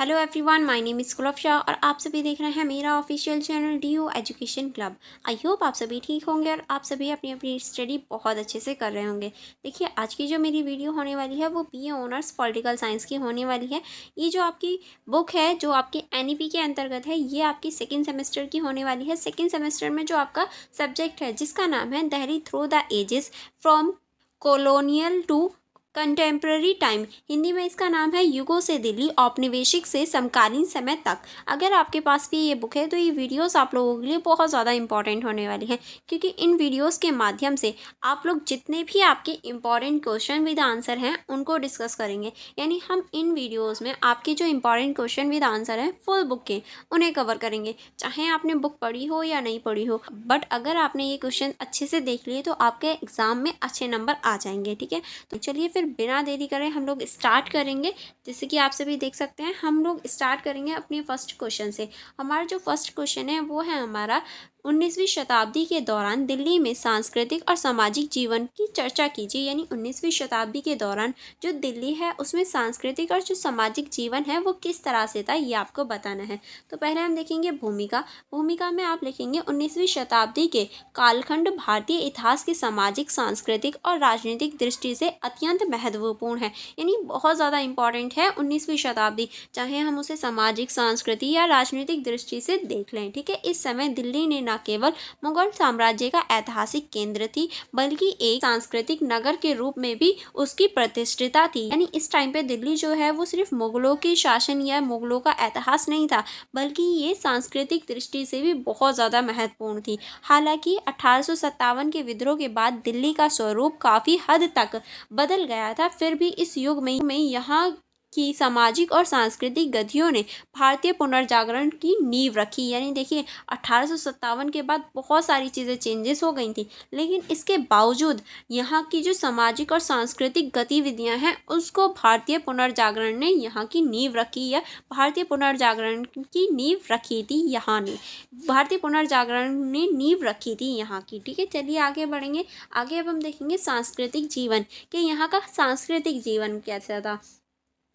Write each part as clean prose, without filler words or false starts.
Hello everyone, my name is Kulfasha और आप सभी देख रहे हैं मेरा official channel D O education club. I hope आप सभी ठीक होंगे और आप सभी अपनी अपनी स्टडी बहुत अच्छे से कर रहे होंगे। देखिए, आज की जो मेरी वीडियो होने वाली है वो बीए ऑनर्स पॉलिटिकल साइंस की होने वाली है। ये जो आपकी बुक है जो आपके एनईपी के अंतर्गत है, ये आपकी सेकेंड सेमेस्टर की होने वाली है। सेकेंड सेमेस्टर में जो आपका सब्जेक्ट है जिसका नाम है Delhi through the ages from colonial to contemporary time, Hindi में इसका नाम है युगों से दिल्ली, औपनिवेशिक से समकालीन समय तक। अगर आपके पास भी ये बुक है तो ये वीडियोस आप लोगों के लिए बहुत ज़्यादा इंपॉर्टेंट होने वाली हैं, क्योंकि इन वीडियोस के माध्यम से आप लोग जितने भी आपके इंपॉर्टेंट क्वेश्चन विद आंसर हैं उनको डिस्कस करेंगे। यानी हम इन वीडियोज़ में आपके जो इंपॉर्टेंट क्वेश्चन विद आंसर हैं फुल बुक के, उन्हें कवर करेंगे, चाहे आपने बुक पढ़ी हो या नहीं पढ़ी हो। बट अगर आपने ये क्वेश्चन अच्छे से देख लिए तो आपके एग्ज़ाम में अच्छे नंबर आ जाएंगे। ठीक है, तो चलिए फिर बिना देरी करें हम लोग स्टार्ट करेंगे। जैसे कि आप सभी देख सकते हैं, हम लोग स्टार्ट करेंगे अपने फर्स्ट क्वेश्चन से। हमारा जो फर्स्ट क्वेश्चन है वो है हमारा 19वीं शताब्दी के दौरान दिल्ली में सांस्कृतिक और सामाजिक जीवन की चर्चा कीजिए। यानी 19वीं शताब्दी के दौरान जो दिल्ली है उसमें सांस्कृतिक और जो सामाजिक जीवन है वो किस तरह से था, ये आपको बताना है। तो पहले हम देखेंगे भूमिका। भूमिका में आप लिखेंगे 19वीं शताब्दी के कालखंड भारतीय इतिहास की सामाजिक, सांस्कृतिक और राजनीतिक दृष्टि से अत्यंत महत्वपूर्ण है। यानी बहुत ज़्यादा इंपॉर्टेंट है 19वीं शताब्दी, चाहे हम उसे सामाजिक, सांस्कृतिक या राजनीतिक दृष्टि से देख लें। ठीक है, इस समय दिल्ली ने न केवल मुगल साम्राज्य का ऐतिहासिक केंद्र थी बल्कि एक सांस्कृतिक नगर के रूप में भी उसकी प्रतिष्ठिता थी। यानी इस टाइम पे दिल्ली जो है वो सिर्फ मुगलों की शासन या मुगलों का इतिहास नहीं था, बल्कि ये सांस्कृतिक दृष्टि से भी बहुत ज़्यादा महत्वपूर्ण थी। हालांकि 1857 के विद्रोह के बाद दिल्ली का स्वरूप काफ़ी हद तक बदल गया था, फिर भी इस युग में यहाँ की सामाजिक और सांस्कृतिक गतियों ने भारतीय पुनर्जागरण की नींव रखी। यानी देखिए, 1857 के बाद बहुत सारी चीज़ें चेंजेस हो गई थी, लेकिन इसके बावजूद यहाँ की जो सामाजिक और सांस्कृतिक गतिविधियाँ हैं उसको भारतीय पुनर्जागरण ने यहाँ की नींव रखी, या भारतीय पुनर्जागरण की नींव रखी थी यहाँ ने, भारतीय पुनर्जागरण ने नींव रखी थी यहाँ की। ठीक है, चलिए आगे बढ़ेंगे। आगे अब हम देखेंगे सांस्कृतिक जीवन, कि यहाँ का सांस्कृतिक जीवन कैसा था।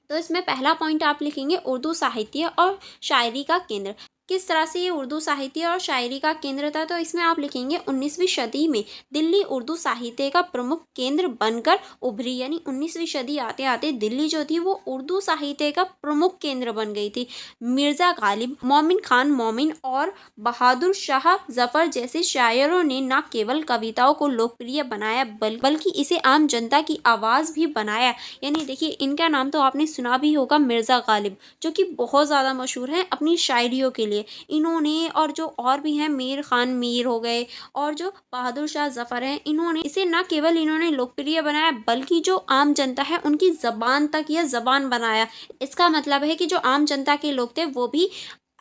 तो इसमें पहला पॉइंट आप लिखेंगे उर्दू साहित्य और शायरी का केंद्र। किस तरह से ये उर्दू साहित्य और शायरी का केंद्र था, तो इसमें आप लिखेंगे 19वीं सदी में दिल्ली उर्दू साहित्य का प्रमुख केंद्र बनकर उभरी। यानी 19वीं सदी आते आते दिल्ली जो थी वो उर्दू साहित्य का प्रमुख केंद्र बन गई थी। मिर्ज़ा गालिब, मोमिन खान मोमिन और बहादुर शाह जफर जैसे शायरों ने न केवल कविताओं को लोकप्रिय बनाया बल्कि इसे आम जनता की आवाज़ भी बनाया। यानी देखिए, इनका नाम तो आपने सुना भी होगा, मिर्ज़ा गालिब, जो कि बहुत ज़्यादा मशहूर हैं अपनी शायरियों के लिए। इन्होंने, और जो और भी हैं, मीर खान मीर हो गए और जो बहादुर शाह जफर हैं, इन्होंने इसे न केवल इन्होंने लोकप्रिय बनाया बल्कि जो आम जनता है उनकी ज़बान तक यह ज़बान बनाया। इसका मतलब है कि जो आम जनता के लोग थे वो भी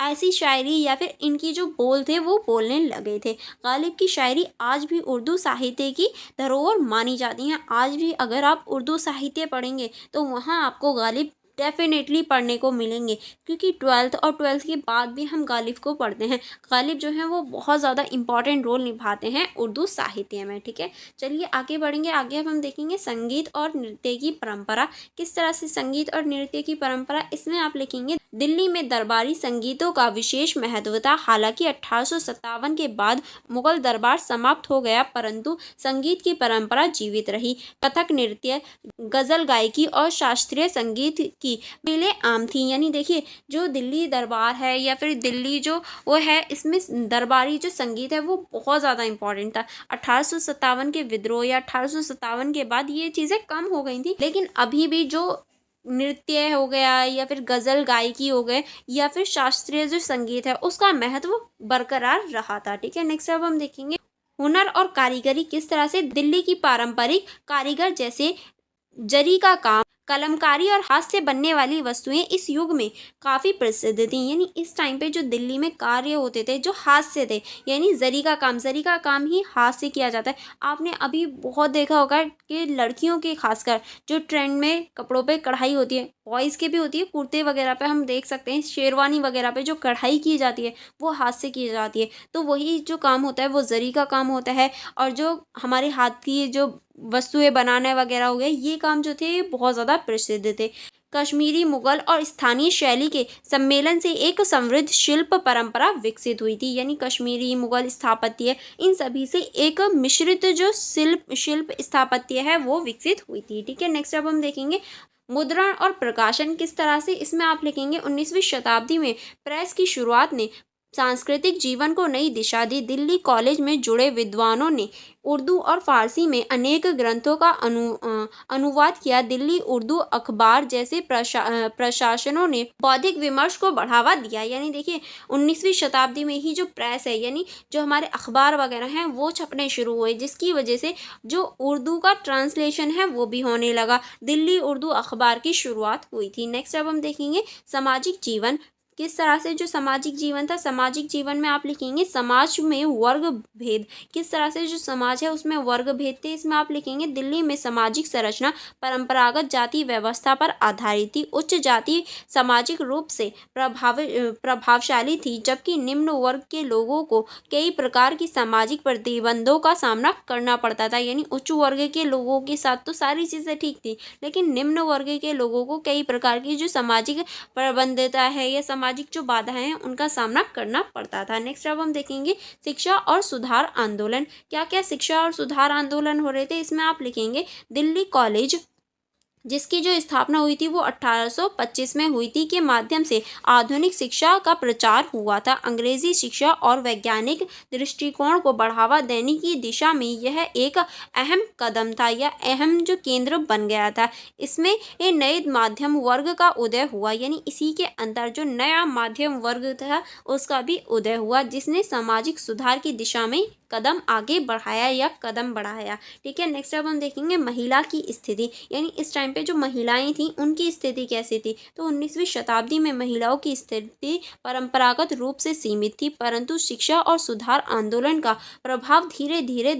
ऐसी शायरी या फिर इनकी जो बोल थे वो बोलने लगे थे। गालिब की शायरी आज भी उर्दू साहित्य की धरोहर मानी जाती हैं। आज भी अगर आप उर्दू साहित्य पढ़ेंगे तो वहाँ आपको गालिब डेफिनेटली पढ़ने को मिलेंगे, क्योंकि 12th के बाद भी हम गालिब को पढ़ते हैं। गालिब जो हैं वो बहुत ज़्यादा इंपॉर्टेंट रोल निभाते हैं उर्दू साहित्य में। ठीक है, चलिए आगे बढ़ेंगे। आगे हम देखेंगे संगीत और नृत्य की परंपरा। किस तरह से संगीत और नृत्य की परंपरा, इसमें आप लिखेंगे दिल्ली में दरबारी संगीतों का विशेष महत्व था। हालांकि 1857 के बाद मुगल दरबार समाप्त हो गया, परंतु संगीत की परंपरा जीवित रही। कथक नृत्य, गज़ल गायकी और शास्त्रीय संगीत की मिले आम थी। यानी देखिए, जो दिल्ली दरबार है या फिर दिल्ली जो वो है, इसमें दरबारी जो संगीत है वो बहुत ज़्यादा इंपॉर्टेंट था। 1857 के विद्रोह या 1857 के बाद ये चीज़ें कम हो गई थी, लेकिन अभी भी जो नृत्य हो गया या फिर गज़ल गायकी हो गए या फिर शास्त्रीय जो संगीत है उसका महत्व बरकरार रहा था। ठीक है, नेक्स्ट अब हम देखेंगे हुनर और कारीगरी। किस तरह से दिल्ली की पारंपरिक कारीगर जैसे जरी का काम, कलमकारी और हाथ से बनने वाली वस्तुएं इस युग में काफ़ी प्रसिद्ध थी। यानी इस टाइम पे जो दिल्ली में कार्य होते थे जो हाथ से थे, यानी जरी का काम ही हाथ से किया जाता है। आपने अभी बहुत देखा होगा कि लड़कियों के खासकर जो ट्रेंड में कपड़ों पे कढ़ाई होती है, बॉयज़ के भी होती है, कुर्ते वगैरह पे हम देख सकते हैं, शेरवानी वगैरह पे जो कढ़ाई की जाती है वो हाथ से की जाती है। तो वही जो काम होता है वो जरी का काम होता है। और जो हमारे हाथ की जो वस्तुएं बनाने वगैरह हो गए, ये काम जो थे बहुत ज़्यादा प्रसिद्ध थे। कश्मीरी, मुगल और स्थानीय शैली के सम्मेलन से एक समृद्ध शिल्प परंपरा विकसित हुई थी। यानी कश्मीरी, मुगल स्थापत्य, इन सभी से एक मिश्रित जो शिल्प शिल्प स्थापत्य है वो विकसित हुई थी। ठीक है, नेक्स्ट अब हम देखेंगे मुद्रण और प्रकाशन किस तरह से। इसमें आप लिखेंगे 19वीं शताब्दी में प्रेस की शुरुआत ने सांस्कृतिक जीवन को नई दिशा दी। दिल्ली कॉलेज में जुड़े विद्वानों ने उर्दू और फारसी में अनेक ग्रंथों का अनुवाद किया। दिल्ली उर्दू अखबार जैसे प्रशासनों ने बौद्धिक विमर्श को बढ़ावा दिया। यानी देखिए 19वीं शताब्दी में ही जो प्रेस है, यानी जो हमारे अखबार वगैरह हैं वो छपने शुरू हुए, जिसकी वजह से जो उर्दू का ट्रांसलेशन है वो भी होने लगा। दिल्ली उर्दू अखबार की शुरुआत हुई थी। नेक्स्ट अब हम देखेंगे सामाजिक जीवन किस तरह से। जो सामाजिक जीवन था, सामाजिक जीवन में आप लिखेंगे समाज में वर्ग भेद किस तरह से। जो समाज है उसमें वर्ग भेद थे। इसमें आप लिखेंगे दिल्ली में सामाजिक संरचना परंपरागत जाति व्यवस्था पर आधारित थी। उच्च जाति सामाजिक रूप से प्रभावशाली थी, जबकि निम्न वर्ग के लोगों को कई प्रकार की सामाजिक प्रतिबंधों का सामना करना पड़ता था। यानी उच्च वर्ग के लोगों के साथ तो सारी चीज़ें ठीक थी, लेकिन निम्न वर्ग के लोगों को कई प्रकार की जो सामाजिक प्रतिबद्धता है या सामाजिक जो बाधाएं हैं उनका सामना करना पड़ता था। नेक्स्ट अब हम देखेंगे शिक्षा और सुधार आंदोलन। क्या क्या शिक्षा और सुधार आंदोलन हो रहे थे। इसमें आप लिखेंगे दिल्ली कॉलेज जिसकी जो स्थापना हुई थी वो 1825 में हुई थी, के माध्यम से आधुनिक शिक्षा का प्रचार हुआ था। अंग्रेजी शिक्षा और वैज्ञानिक दृष्टिकोण को बढ़ावा देने की दिशा में यह एक अहम कदम था या अहम जो केंद्र बन गया था। इसमें ये नए माध्यम वर्ग का उदय हुआ। यानी इसी के अंदर जो नया माध्यम वर्ग था उसका भी उदय हुआ, जिसने सामाजिक सुधार की दिशा में कदम आगे बढ़ाया या कदम बढ़ाया। ठीक है, नेक्स्ट अब हम देखेंगे महिला की स्थिति। यानी इस टाइम पे जो महिलाएं थीं उनकी स्थिति कैसी थी। तो 19वीं शताब्दी में महिलाओं की स्थिति परंपरागत रूप से सीमित थी, परंतु शिक्षा और सुधार आंदोलन का प्रभाव धीरे धीरे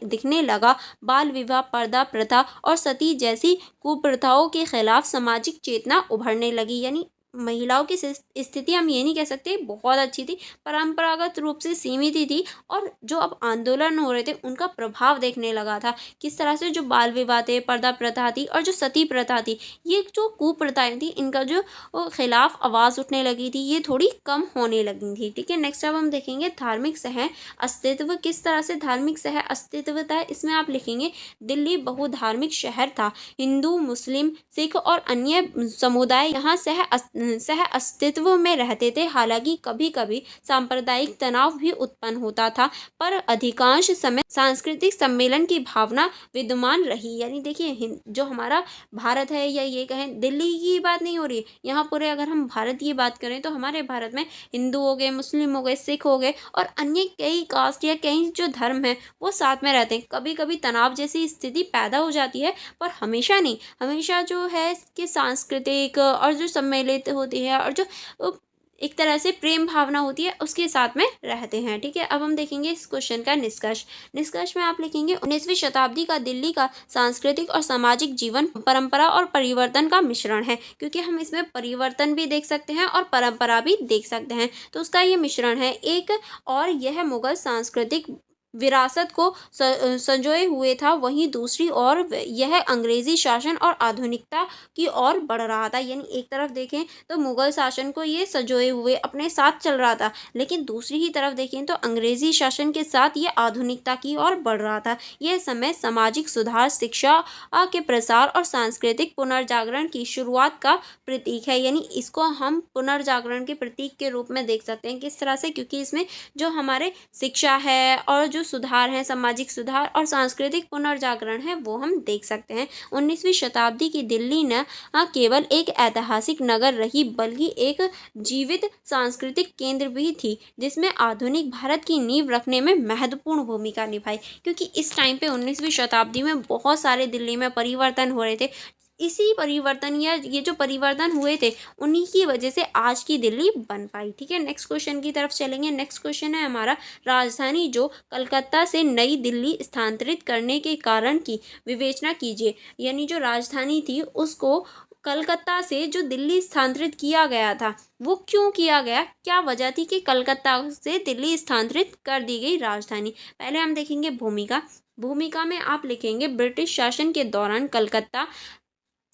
दिखने लगा। बाल विवाह, पर्दा प्रथा और सती जैसी कुप्रथाओं के खिलाफ सामाजिक चेतना उभरने लगी। यानी महिलाओं की स्थिति हम ये नहीं कह सकते बहुत अच्छी थी, परंपरागत रूप से सीमित ही थी, और जो अब आंदोलन हो रहे थे उनका प्रभाव देखने लगा था। किस तरह से जो बाल विवाह थे, पर्दा प्रथा थी और जो सती प्रथा थी, ये जो कुप्रथाएं थी इनका जो खिलाफ आवाज़ उठने लगी थी, ये थोड़ी कम होने लगी थी। ठीक है, नेक्स्ट अब हम देखेंगे धार्मिक सह अस्तित्व। किस तरह से धार्मिक सह अस्तित्व था। इसमें आप लिखेंगे दिल्ली बहुधार्मिक शहर था। हिंदू, मुस्लिम, सिख और अन्य समुदाय यहाँ सह अस्तित्व में रहते थे। हालांकि कभी कभी सांप्रदायिक तनाव भी उत्पन्न होता था, पर अधिकांश समय सांस्कृतिक सम्मेलन की भावना विद्यमान रही। यानी देखिए जो हमारा भारत है, या ये कहें दिल्ली की बात नहीं हो रही है, यहाँ पूरे अगर हम भारत की बात करें तो हमारे भारत में हिंदू हो गए, मुस्लिम हो गए, सिख हो गए और अन्य कई कास्ट या कई जो धर्म है वो साथ में रहते हैं। कभी कभी तनाव जैसी स्थिति पैदा हो जाती है, पर हमेशा नहीं। हमेशा जो है कि सांस्कृतिक और जो सम्मिलित होती है और जो एक तरह से प्रेम भावना होती है उसके साथ में रहते हैं। ठीक है, अब हम देखेंगे इस क्वेश्चन का निष्कर्ष में आप लिखेंगे 19वीं शताब्दी का दिल्ली का सांस्कृतिक और सामाजिक जीवन परंपरा और परिवर्तन का मिश्रण है, क्योंकि हम इसमें परिवर्तन भी देख सकते हैं और परंपरा भी देख सकते हैं, तो उसका ये मिश्रण है एक। और यह मुगल सांस्कृतिक विरासत को संजोए हुए था, वहीं दूसरी ओर यह अंग्रेजी शासन और आधुनिकता की ओर बढ़ रहा था। यानी एक तरफ देखें तो मुगल शासन को ये संजोए हुए अपने साथ चल रहा था, लेकिन दूसरी ही तरफ देखें तो अंग्रेजी शासन के साथ ये आधुनिकता की ओर बढ़ रहा था। यह समय सामाजिक सुधार, शिक्षा के प्रसार और सांस्कृतिक पुनर्जागरण की शुरुआत का प्रतीक है। यानी इसको हम पुनर्जागरण के प्रतीक के रूप में देख सकते हैं। किस तरह से, क्योंकि इसमें जो हमारे शिक्षा है और जो सुधार है, सामाजिक सुधार और सांस्कृतिक पुनर्जागरण है, वो हम देख सकते हैं। 19वीं शताब्दी की दिल्ली न केवल एक ऐतिहासिक नगर रही, बल्कि एक जीवित सांस्कृतिक केंद्र भी थी, जिसमें आधुनिक भारत की नींव रखने में महत्वपूर्ण भूमिका निभाई। क्योंकि इस टाइम पे 19वीं शताब्दी में बहुत सारे दिल्ली में परिवर्तन हो रहे थे। इसी परिवर्तन या ये जो परिवर्तन हुए थे उन्हीं की वजह से आज की दिल्ली बन पाई। ठीक है, नेक्स्ट क्वेश्चन की तरफ चलेंगे। नेक्स्ट क्वेश्चन है हमारा, राजधानी जो कलकत्ता से नई दिल्ली स्थानांतरित करने के कारण की विवेचना कीजिए। यानी जो राजधानी थी उसको कलकत्ता से जो दिल्ली स्थानांतरित किया गया था, वो क्यों किया गया, क्या वजह थी कि कलकत्ता से दिल्ली स्थानांतरित कर दी गई राजधानी। पहले हम देखेंगे भूमिका में आप लिखेंगे ब्रिटिश शासन के दौरान कलकत्ता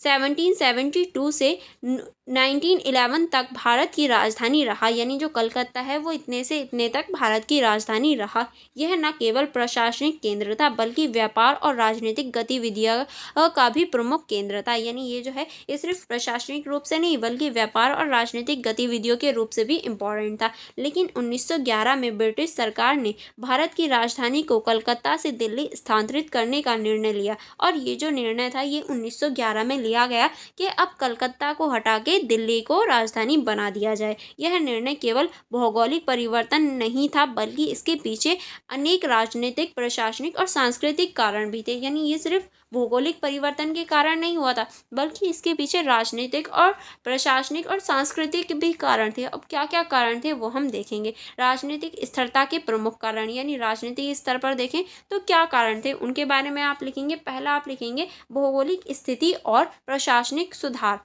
1772 से 1911 तक भारत की राजधानी रहा, यानी जो कलकत्ता है वो इतने से इतने तक भारत की राजधानी रहा। यह न केवल प्रशासनिक केंद्र था बल्कि व्यापार और राजनीतिक गतिविधियों का भी प्रमुख केंद्र था। यानी ये जो है ये सिर्फ प्रशासनिक रूप से नहीं बल्कि व्यापार और राजनीतिक गतिविधियों के रूप से भी इम्पोर्टेंट था। लेकिन 1911 में ब्रिटिश सरकार ने भारत की राजधानी को कलकत्ता से दिल्ली स्थानांतरित करने का निर्णय लिया, और ये जो निर्णय था ये 1911 में लिया गया कि अब कलकत्ता को हटा के दिल्ली को राजधानी बना दिया जाए। यह निर्णय केवल भौगोलिक परिवर्तन नहीं था बल्कि इसके पीछे अनेक राजनीतिक, प्रशासनिक और सांस्कृतिक कारण भी थे। यानी ये सिर्फ भौगोलिक परिवर्तन के कारण नहीं हुआ था बल्कि इसके पीछे राजनीतिक और प्रशासनिक और सांस्कृतिक भी कारण थे। अब क्या क्या कारण थे वो हम देखेंगे। राजनीतिक स्थिरता के प्रमुख कारण, यानी राजनीतिक स्तर पर देखें तो क्या कारण थे उनके बारे में आप लिखेंगे। पहला आप लिखेंगे भौगोलिक स्थिति और प्रशासनिक सुधार।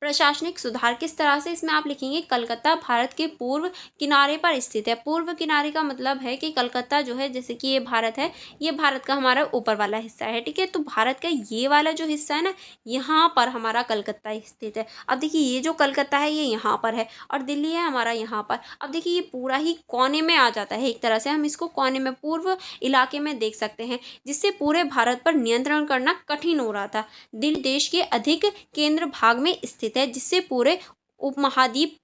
प्रशासनिक सुधार किस तरह से, इसमें आप लिखेंगे कलकत्ता भारत के पूर्व किनारे पर स्थित है। पूर्व किनारे का मतलब है कि कलकत्ता जो है, जैसे कि ये भारत है, ये भारत का हमारा ऊपर वाला हिस्सा है, ठीक है। तो भारत का ये वाला जो हिस्सा है ना, यहाँ पर हमारा कलकत्ता स्थित है। अब देखिए ये जो कलकत्ता है ये यहाँ पर है और दिल्ली है हमारा यहाँ पर। अब देखिए ये पूरा ही कोने में आ जाता है, एक तरह से हम इसको कोने में पूर्व इलाके में देख सकते हैं, जिससे पूरे भारत पर नियंत्रण करना कठिन हो रहा था। दिल्ली देश के अधिक केंद्र भाग में स्थित है, जिससे पूरे उपमहाद्वीप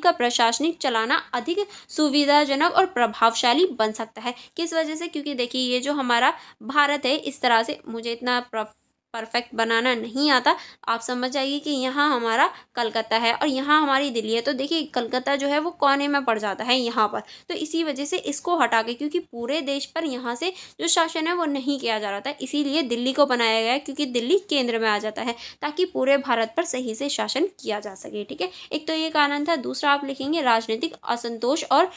का प्रशासनिक चलाना अधिक सुविधाजनक और प्रभावशाली बन सकता है। किस वजह से, क्योंकि देखिए ये जो हमारा भारत है, इस तरह से मुझे इतना परफेक्ट बनाना नहीं आता, आप समझ जाइए कि यहाँ हमारा कलकत्ता है और यहाँ हमारी दिल्ली है। तो देखिए कलकत्ता जो है वो कोने में पड़ जाता है यहाँ पर, तो इसी वजह से इसको हटा के, क्योंकि पूरे देश पर यहाँ से जो शासन है वो नहीं किया जा रहा था, इसीलिए दिल्ली को बनाया गया है, क्योंकि दिल्ली केंद्र में आ जाता है ताकि पूरे भारत पर सही से शासन किया जा सके, ठीक है। एक तो ये कारण था। दूसरा आप लिखेंगे राजनीतिक असंतोष और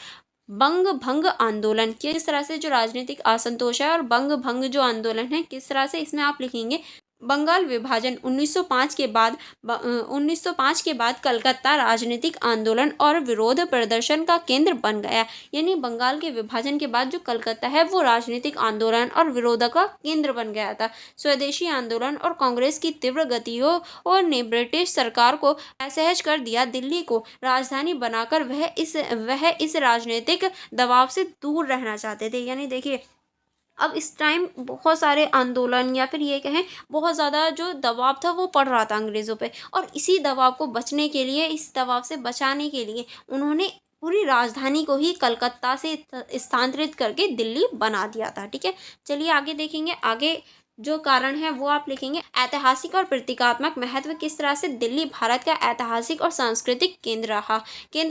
बंग भंग आंदोलन। किस तरह से जो राजनीतिक असंतोष है और बंग भंग जो आंदोलन है किस तरह से, इसमें आप लिखेंगे बंगाल विभाजन 1905 के बाद कलकत्ता राजनीतिक आंदोलन और विरोध प्रदर्शन का केंद्र बन गया। यानी बंगाल के विभाजन के बाद जो कलकत्ता है वो राजनीतिक आंदोलन और विरोध का केंद्र बन गया था। स्वदेशी आंदोलन और कांग्रेस की तीव्र गतियों और ने ब्रिटिश सरकार को असहज कर दिया। दिल्ली को राजधानी बनाकर वह इस राजनीतिक दबाव से दूर रहना चाहते थे। यानी देखिए अब इस टाइम बहुत सारे आंदोलन या फिर ये कहें बहुत ज़्यादा जो दबाव था वो पड़ रहा था अंग्रेज़ों पे, और इसी दबाव को बचने के लिए, इस दबाव से बचाने के लिए उन्होंने पूरी राजधानी को ही कलकत्ता से स्थानांतरित करके दिल्ली बना दिया था, ठीक है। चलिए आगे देखेंगे। आगे जो कारण है वो आप लिखेंगे ऐतिहासिक और प्रतीकात्मक महत्व। किस तरह से दिल्ली भारत का ऐतिहासिक और सांस्कृतिक केंद्र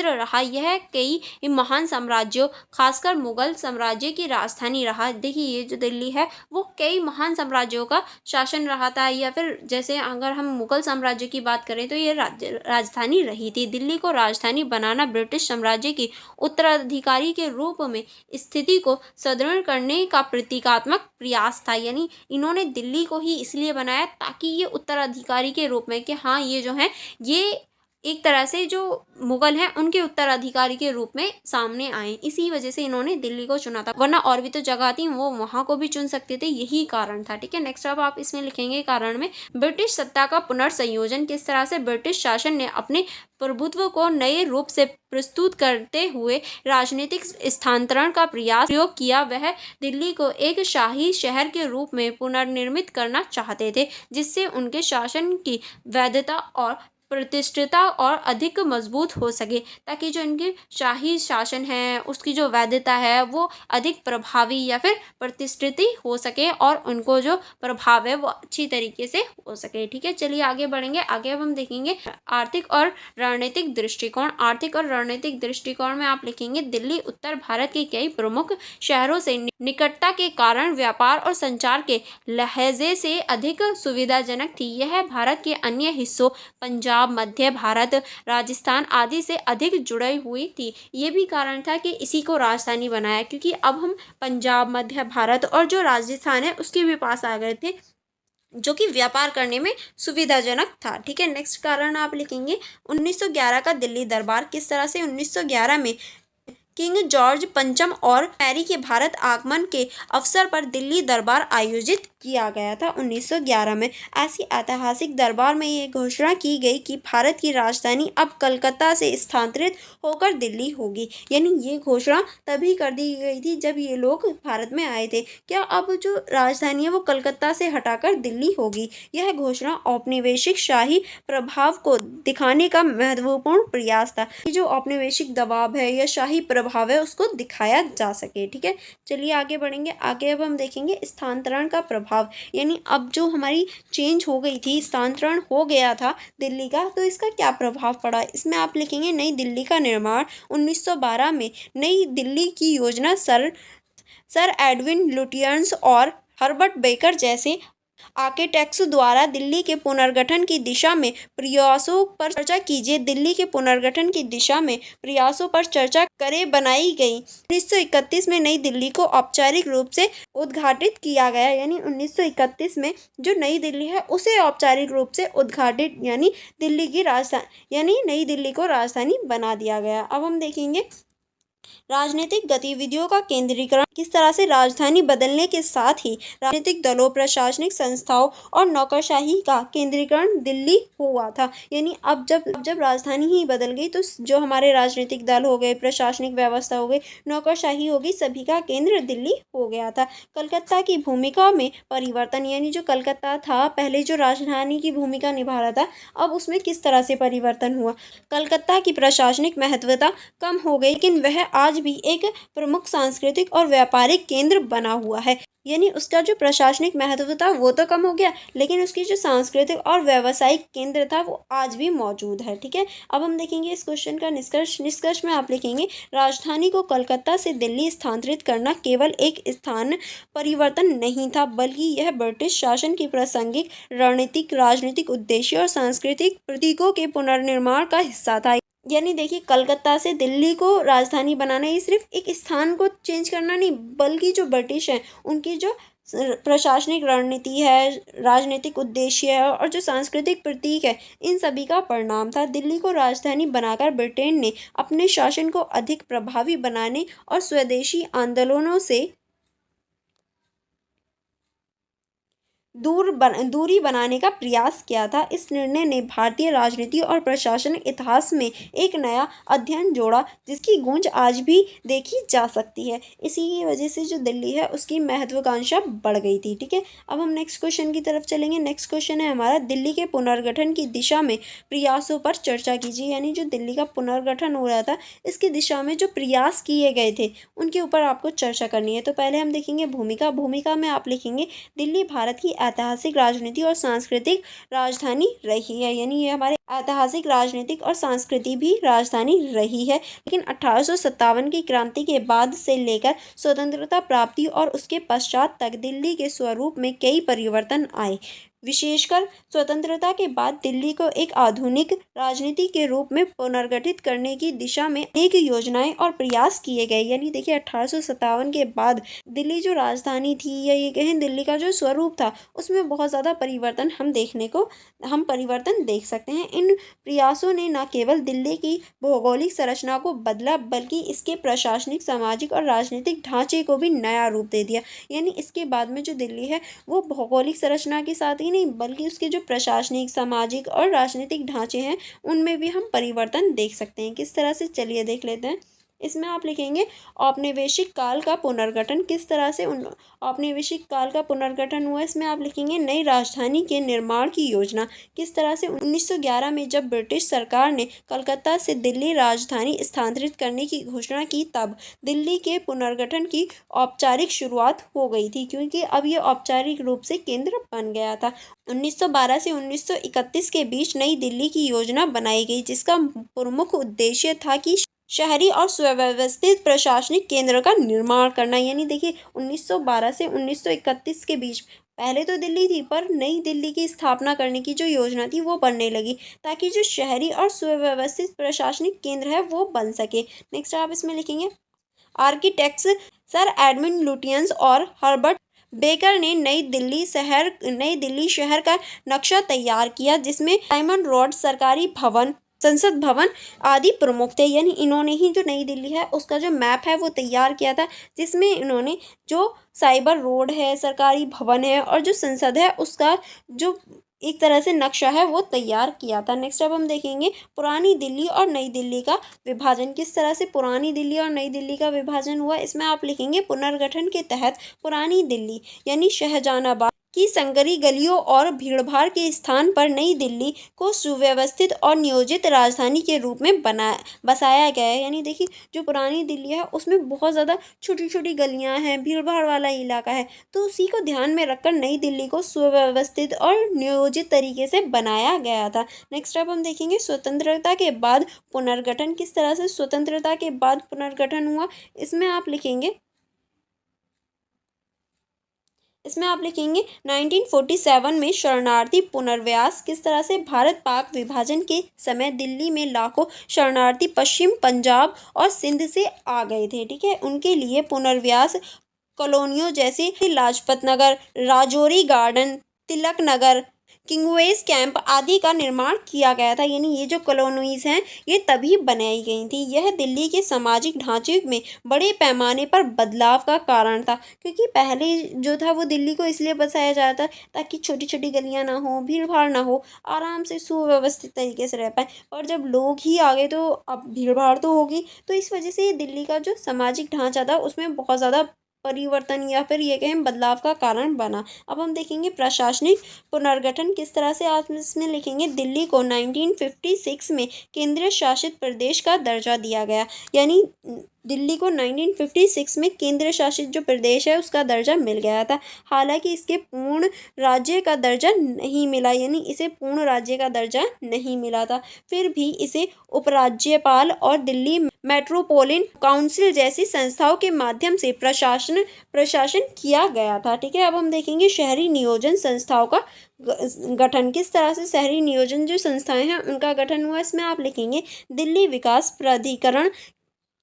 रहा। यह कई महान साम्राज्यों, खासकर मुगल साम्राज्य की राजधानी रहा। देखिए ये जो दिल्ली है वो कई महान साम्राज्यों का शासन रहा था, या फिर जैसे अगर हम मुगल साम्राज्य की बात करें तो ये राजधानी रही थी। दिल्ली को राजधानी बनाना ब्रिटिश साम्राज्य की उत्तराधिकारी के रूप में स्थिति को सुदृढ़ करने का प्रतीकात्मक प्रयास था। यानी इन्होंने दिल्ली को ही इसलिए बनाया ताकि ये उत्तराधिकारी के रूप में, कि हाँ ये जो है ये एक तरह से जो मुगल हैं उनके उत्तराधिकारी के रूप में सामने आए। इसी वजह से इन्होंने दिल्ली को चुना था, वरना और भी तो जगह थी वो वहाँ को भी चुन सकते थे, यही कारण था, ठीक है। नेक्स्ट अब आप इसमें लिखेंगे कारण में ब्रिटिश सत्ता का पुनर्संयोजन। किस तरह से ब्रिटिश शासन ने अपने प्रभुत्व को नए रूप से प्रस्तुत करते हुए राजनीतिक स्थानांतरण का प्रयोग किया। वह दिल्ली को एक शाही शहर के रूप में पुनर्निर्मित करना चाहते थे, जिससे उनके शासन की वैधता और प्रतिष्ठिता और अधिक मजबूत हो सके, ताकि जो इनके शाही शासन है उसकी जो वैधता है वो अधिक प्रभावी या फिर प्रतिष्ठित हो सके और उनको जो प्रभाव है वो अच्छी तरीके से हो सके, ठीक है। चलिए आगे बढ़ेंगे। आगे अब हम देखेंगे आर्थिक और रणनीतिक दृष्टिकोण। आर्थिक और रणनीतिक दृष्टिकोण में आप लिखेंगे दिल्ली उत्तर भारत के कई प्रमुख शहरों से निकटता के कारण व्यापार और संचार के लहजे से अधिक सुविधाजनक थी। यह भारत के अन्य हिस्सों पंजाब, मध्य भारत, राजस्थान आदि से अधिक जुड़ी हुई थी। ये भी कारण था कि इसी को राजधानी बनाया, क्योंकि अब हम पंजाब, मध्य भारत और जो राजस्थान है उसके भी पास आ गए थे, जो कि व्यापार करने में सुविधाजनक था, ठीक है। नेक्स्ट कारण आप लिखेंगे 1911 का दिल्ली दरबार। किस तरह से 1911 में किंग जॉर्ज पंचम और मैरी के भारत आगमन के अवसर पर दिल्ली दरबार आयोजित किया गया था 1911 में। ऐसी ऐतिहासिक दरबार में ये घोषणा की गई कि भारत की राजधानी अब कलकत्ता से स्थानांतरित होकर दिल्ली होगी। यानी ये घोषणा तभी कर दी गई थी जब ये लोग भारत में आए थे। क्या अब जो राजधानी है वो कलकत्ता से हटाकर दिल्ली होगी। यह घोषणा औपनिवेशिक शाही प्रभाव को दिखाने का महत्वपूर्ण प्रयास था। ये जो औपनिवेशिक दबाव है या शाही प्रभाव है उसको दिखाया जा सके। ठीक है, चलिए आगे बढ़ेंगे। आगे अब हम देखेंगे स्थानांतरण का प्रभाव। यानी अब जो हमारी चेंज हो गई थी, स्थानांतरण हो गया था दिल्ली का, तो इसका क्या प्रभाव पड़ा। इसमें आप लिखेंगे नई दिल्ली का निर्माण 1912 में। नई दिल्ली की योजना सर एडविन लुटियंस और हर्बर्ट बेकर जैसे आर्किटेक्ट्स द्वारा दिल्ली के पुनर्गठन की दिशा में प्रयासों पर चर्चा कीजिए। दिल्ली के पुनर्गठन की दिशा में प्रयासों पर चर्चा करे बनाई गई। 1931 में नई दिल्ली को औपचारिक रूप से उद्घाटित किया गया। यानी 1931 में जो नई दिल्ली है उसे औपचारिक रूप से उद्घाटित यानी दिल्ली की राजधानी यानी नई दिल्ली को राजधानी बना दिया गया। अब हम देखेंगे राजनीतिक गतिविधियों का केंद्रीकरण। किस तरह से राजधानी बदलने के साथ ही राजनीतिक दलों, प्रशासनिक संस्थाओं और नौकरशाही का केंद्रीकरण दिल्ली हुआ था। यानी अब जब राजधानी ही बदल गई तो जो हमारे राजनीतिक दल हो गए, प्रशासनिक व्यवस्था हो गई, नौकरशाही हो गई, सभी का केंद्र दिल्ली हो गया था। कलकत्ता की भूमिका में परिवर्तन। यानी जो कलकत्ता था पहले जो राजधानी की भूमिका निभा रहा था, अब उसमें किस तरह से परिवर्तन हुआ। कलकत्ता की प्रशासनिक महत्वता कम हो गई, लेकिन वह आज भी एक प्रमुख सांस्कृतिक और व्यापारिक केंद्र बना हुआ है। यानी उसका जो प्रशासनिक महत्व था वो तो कम हो गया, लेकिन उसकी जो सांस्कृतिक और व्यावसायिक केंद्र था वो आज भी मौजूद है। ठीक है, अब हम देखेंगे इस क्वेश्चन का निष्कर्ष में आप लिखेंगे राजधानी को कलकत्ता से दिल्ली स्थानांतरित करना केवल एक स्थान परिवर्तन नहीं था, बल्कि यह ब्रिटिश शासन की प्रासंगिक रणनीतिक राजनीतिक उद्देश्य और सांस्कृतिक प्रतीकों के पुनर्निर्माण का हिस्सा था। यानी देखिए कलकत्ता से दिल्ली को राजधानी बनाना ये सिर्फ एक स्थान को चेंज करना नहीं, बल्कि जो ब्रिटिश हैं उनकी जो प्रशासनिक रणनीति है, राजनीतिक उद्देश्य है और जो सांस्कृतिक प्रतीक है, इन सभी का परिणाम था। दिल्ली को राजधानी बनाकर ब्रिटेन ने अपने शासन को अधिक प्रभावी बनाने और स्वदेशी आंदोलनों से दूरी बनाने का प्रयास किया था। इस निर्णय ने भारतीय राजनीति और प्रशासन इतिहास में एक नया अध्ययन जोड़ा, जिसकी गूंज आज भी देखी जा सकती है। इसी की वजह से जो दिल्ली है उसकी महत्वाकांक्षा बढ़ गई थी। ठीक है, अब हम नेक्स्ट क्वेश्चन की तरफ चलेंगे। नेक्स्ट क्वेश्चन है हमारा दिल्ली के पुनर्गठन की दिशा में प्रयासों पर चर्चा कीजिए। यानी जो दिल्ली का पुनर्गठन हो रहा था इसकी दिशा में जो प्रयास किए गए थे उनके ऊपर आपको चर्चा करनी है। तो पहले हम देखेंगे भूमिका में आप लिखेंगे दिल्ली भारत की ऐतिहासिक राजनीति और सांस्कृतिक राजधानी रही है। यानी ये हमारे ऐतिहासिक राजनीतिक और संस्कृति भी राजधानी रही है। लेकिन 1857 की क्रांति के बाद से लेकर स्वतंत्रता प्राप्ति और उसके पश्चात तक दिल्ली के स्वरूप में कई परिवर्तन आए। विशेषकर स्वतंत्रता के बाद दिल्ली को एक आधुनिक राजनीति के रूप में पुनर्गठित करने की दिशा में अनेक योजनाएं और प्रयास किए गए। यानी देखिए 1857 के बाद दिल्ली जो राजधानी थी या ये कहें दिल्ली का जो स्वरूप था उसमें बहुत ज़्यादा परिवर्तन हम परिवर्तन देख सकते हैं। इन प्रयासों ने न केवल दिल्ली की भौगोलिक संरचना को बदला, बल्कि इसके प्रशासनिक, सामाजिक और राजनीतिक ढांचे को भी नया रूप दे दिया। यानी इसके बाद में जो दिल्ली है वो भौगोलिक संरचना के साथ ही नहीं, बल्कि उसके जो प्रशासनिक, सामाजिक और राजनीतिक ढांचे हैं उनमें भी हम परिवर्तन देख सकते हैं। किस तरह से, चलिए देख लेते हैं। इसमें आप लिखेंगे औपनिवेशिक काल का पुनर्गठन। किस तरह से औपनिवेशिक काल का पुनर्गठन हुआ, इसमें आप लिखेंगे नई राजधानी के निर्माण की योजना। किस तरह से 1911 में जब ब्रिटिश सरकार ने कलकत्ता से दिल्ली राजधानी स्थानांतरित करने की घोषणा की, तब दिल्ली के पुनर्गठन की औपचारिक शुरुआत हो गई थी, क्योंकि अब ये औपचारिक रूप से केंद्र बन गया था। 1912 से 1931 के बीच नई दिल्ली की योजना बनाई गई, जिसका प्रमुख उद्देश्य था कि शहरी और सुव्यवस्थित प्रशासनिक केंद्र का निर्माण करना। यानी देखिए 1912 से 1931 के बीच पहले तो दिल्ली थी, पर नई दिल्ली की स्थापना करने की जो योजना थी वो बनने लगी, ताकि जो शहरी और सुव्यवस्थित प्रशासनिक केंद्र है वो बन सके। नेक्स्ट आप इसमें लिखेंगे आर्किटेक्ट्स सर एडविन लुटियंस और हर्बर्ट बेकर ने नई दिल्ली शहर का नक्शा तैयार किया, जिसमें डायमंड रोड सरकारी भवन, संसद भवन आदि प्रमुख थे। यानी इन्होंने ही जो नई दिल्ली है उसका जो मैप है वो तैयार किया था, जिसमें इन्होंने जो साइबर रोड है, सरकारी भवन है और जो संसद है उसका जो एक तरह से नक्शा है वो तैयार किया था। नेक्स्ट अब हम देखेंगे पुरानी दिल्ली और नई दिल्ली का विभाजन। किस तरह से पुरानी दिल्ली और नई दिल्ली का विभाजन हुआ, इसमें आप लिखेंगे पुनर्गठन के तहत पुरानी दिल्ली यानी शाहजहानाबाद की संकरी गलियों और भीड़भाड़ के स्थान पर नई दिल्ली को सुव्यवस्थित और नियोजित राजधानी के रूप में बसाया गया है। यानी देखिए जो पुरानी दिल्ली है उसमें बहुत ज़्यादा छोटी छोटी गलियां हैं, भीड़ भाड़ वाला इलाका है, तो उसी को ध्यान में रखकर नई दिल्ली को सुव्यवस्थित और नियोजित तरीके से बनाया गया था। नेक्स्ट अब हम देखेंगे स्वतंत्रता के बाद पुनर्गठन। किस तरह से स्वतंत्रता के बाद पुनर्गठन हुआ, इसमें आप लिखेंगे 1947 में शरणार्थी पुनर्वास। किस तरह से भारत पाक विभाजन के समय दिल्ली में लाखों शरणार्थी पश्चिम पंजाब और सिंध से आ गए थे, ठीक है। उनके लिए पुनर्वास कॉलोनियों जैसे लाजपत नगर, राजौरी गार्डन, तिलक नगर, किंगवेज कैंप आदि का निर्माण किया गया था। यानी ये जो कॉलोनीज हैं ये तभी बनाई गई थी। यह दिल्ली के सामाजिक ढांचे में बड़े पैमाने पर बदलाव का कारण था, क्योंकि पहले जो था वो दिल्ली को इसलिए बसाया जाता ताकि छोटी छोटी गलियां ना हो, भीड़ भाड़ ना हो, आराम से सुव्यवस्थित तरीके से रह पाए। और जब लोग ही आ गए तो अब भीड़ भाड़ तो होगी, तो इस वजह से ये दिल्ली का जो सामाजिक ढांचा था उसमें बहुत ज़्यादा परिवर्तन या फिर ये कहें बदलाव का कारण बना। अब हम देखेंगे प्रशासनिक पुनर्गठन। किस तरह से आप इसमें लिखेंगे दिल्ली को 1956 में केंद्र शासित प्रदेश का दर्जा दिया गया। यानी दिल्ली को 1956 में केंद्र शासित जो प्रदेश है उसका दर्जा मिल गया था। हालांकि इसके पूर्ण राज्य का दर्जा नहीं मिला, यानी इसे पूर्ण राज्य का दर्जा नहीं मिला था। फिर भी इसे उपराज्यपाल और दिल्ली मेट्रोपोलिटन काउंसिल जैसी संस्थाओं के माध्यम से प्रशासन किया गया था, ठीक है। अब हम देखेंगे शहरी नियोजन संस्थाओं का गठन। किस तरह से शहरी नियोजन जो संस्थाएं हैं उनका गठन हुआ, इसमें आप लिखेंगे दिल्ली विकास प्राधिकरण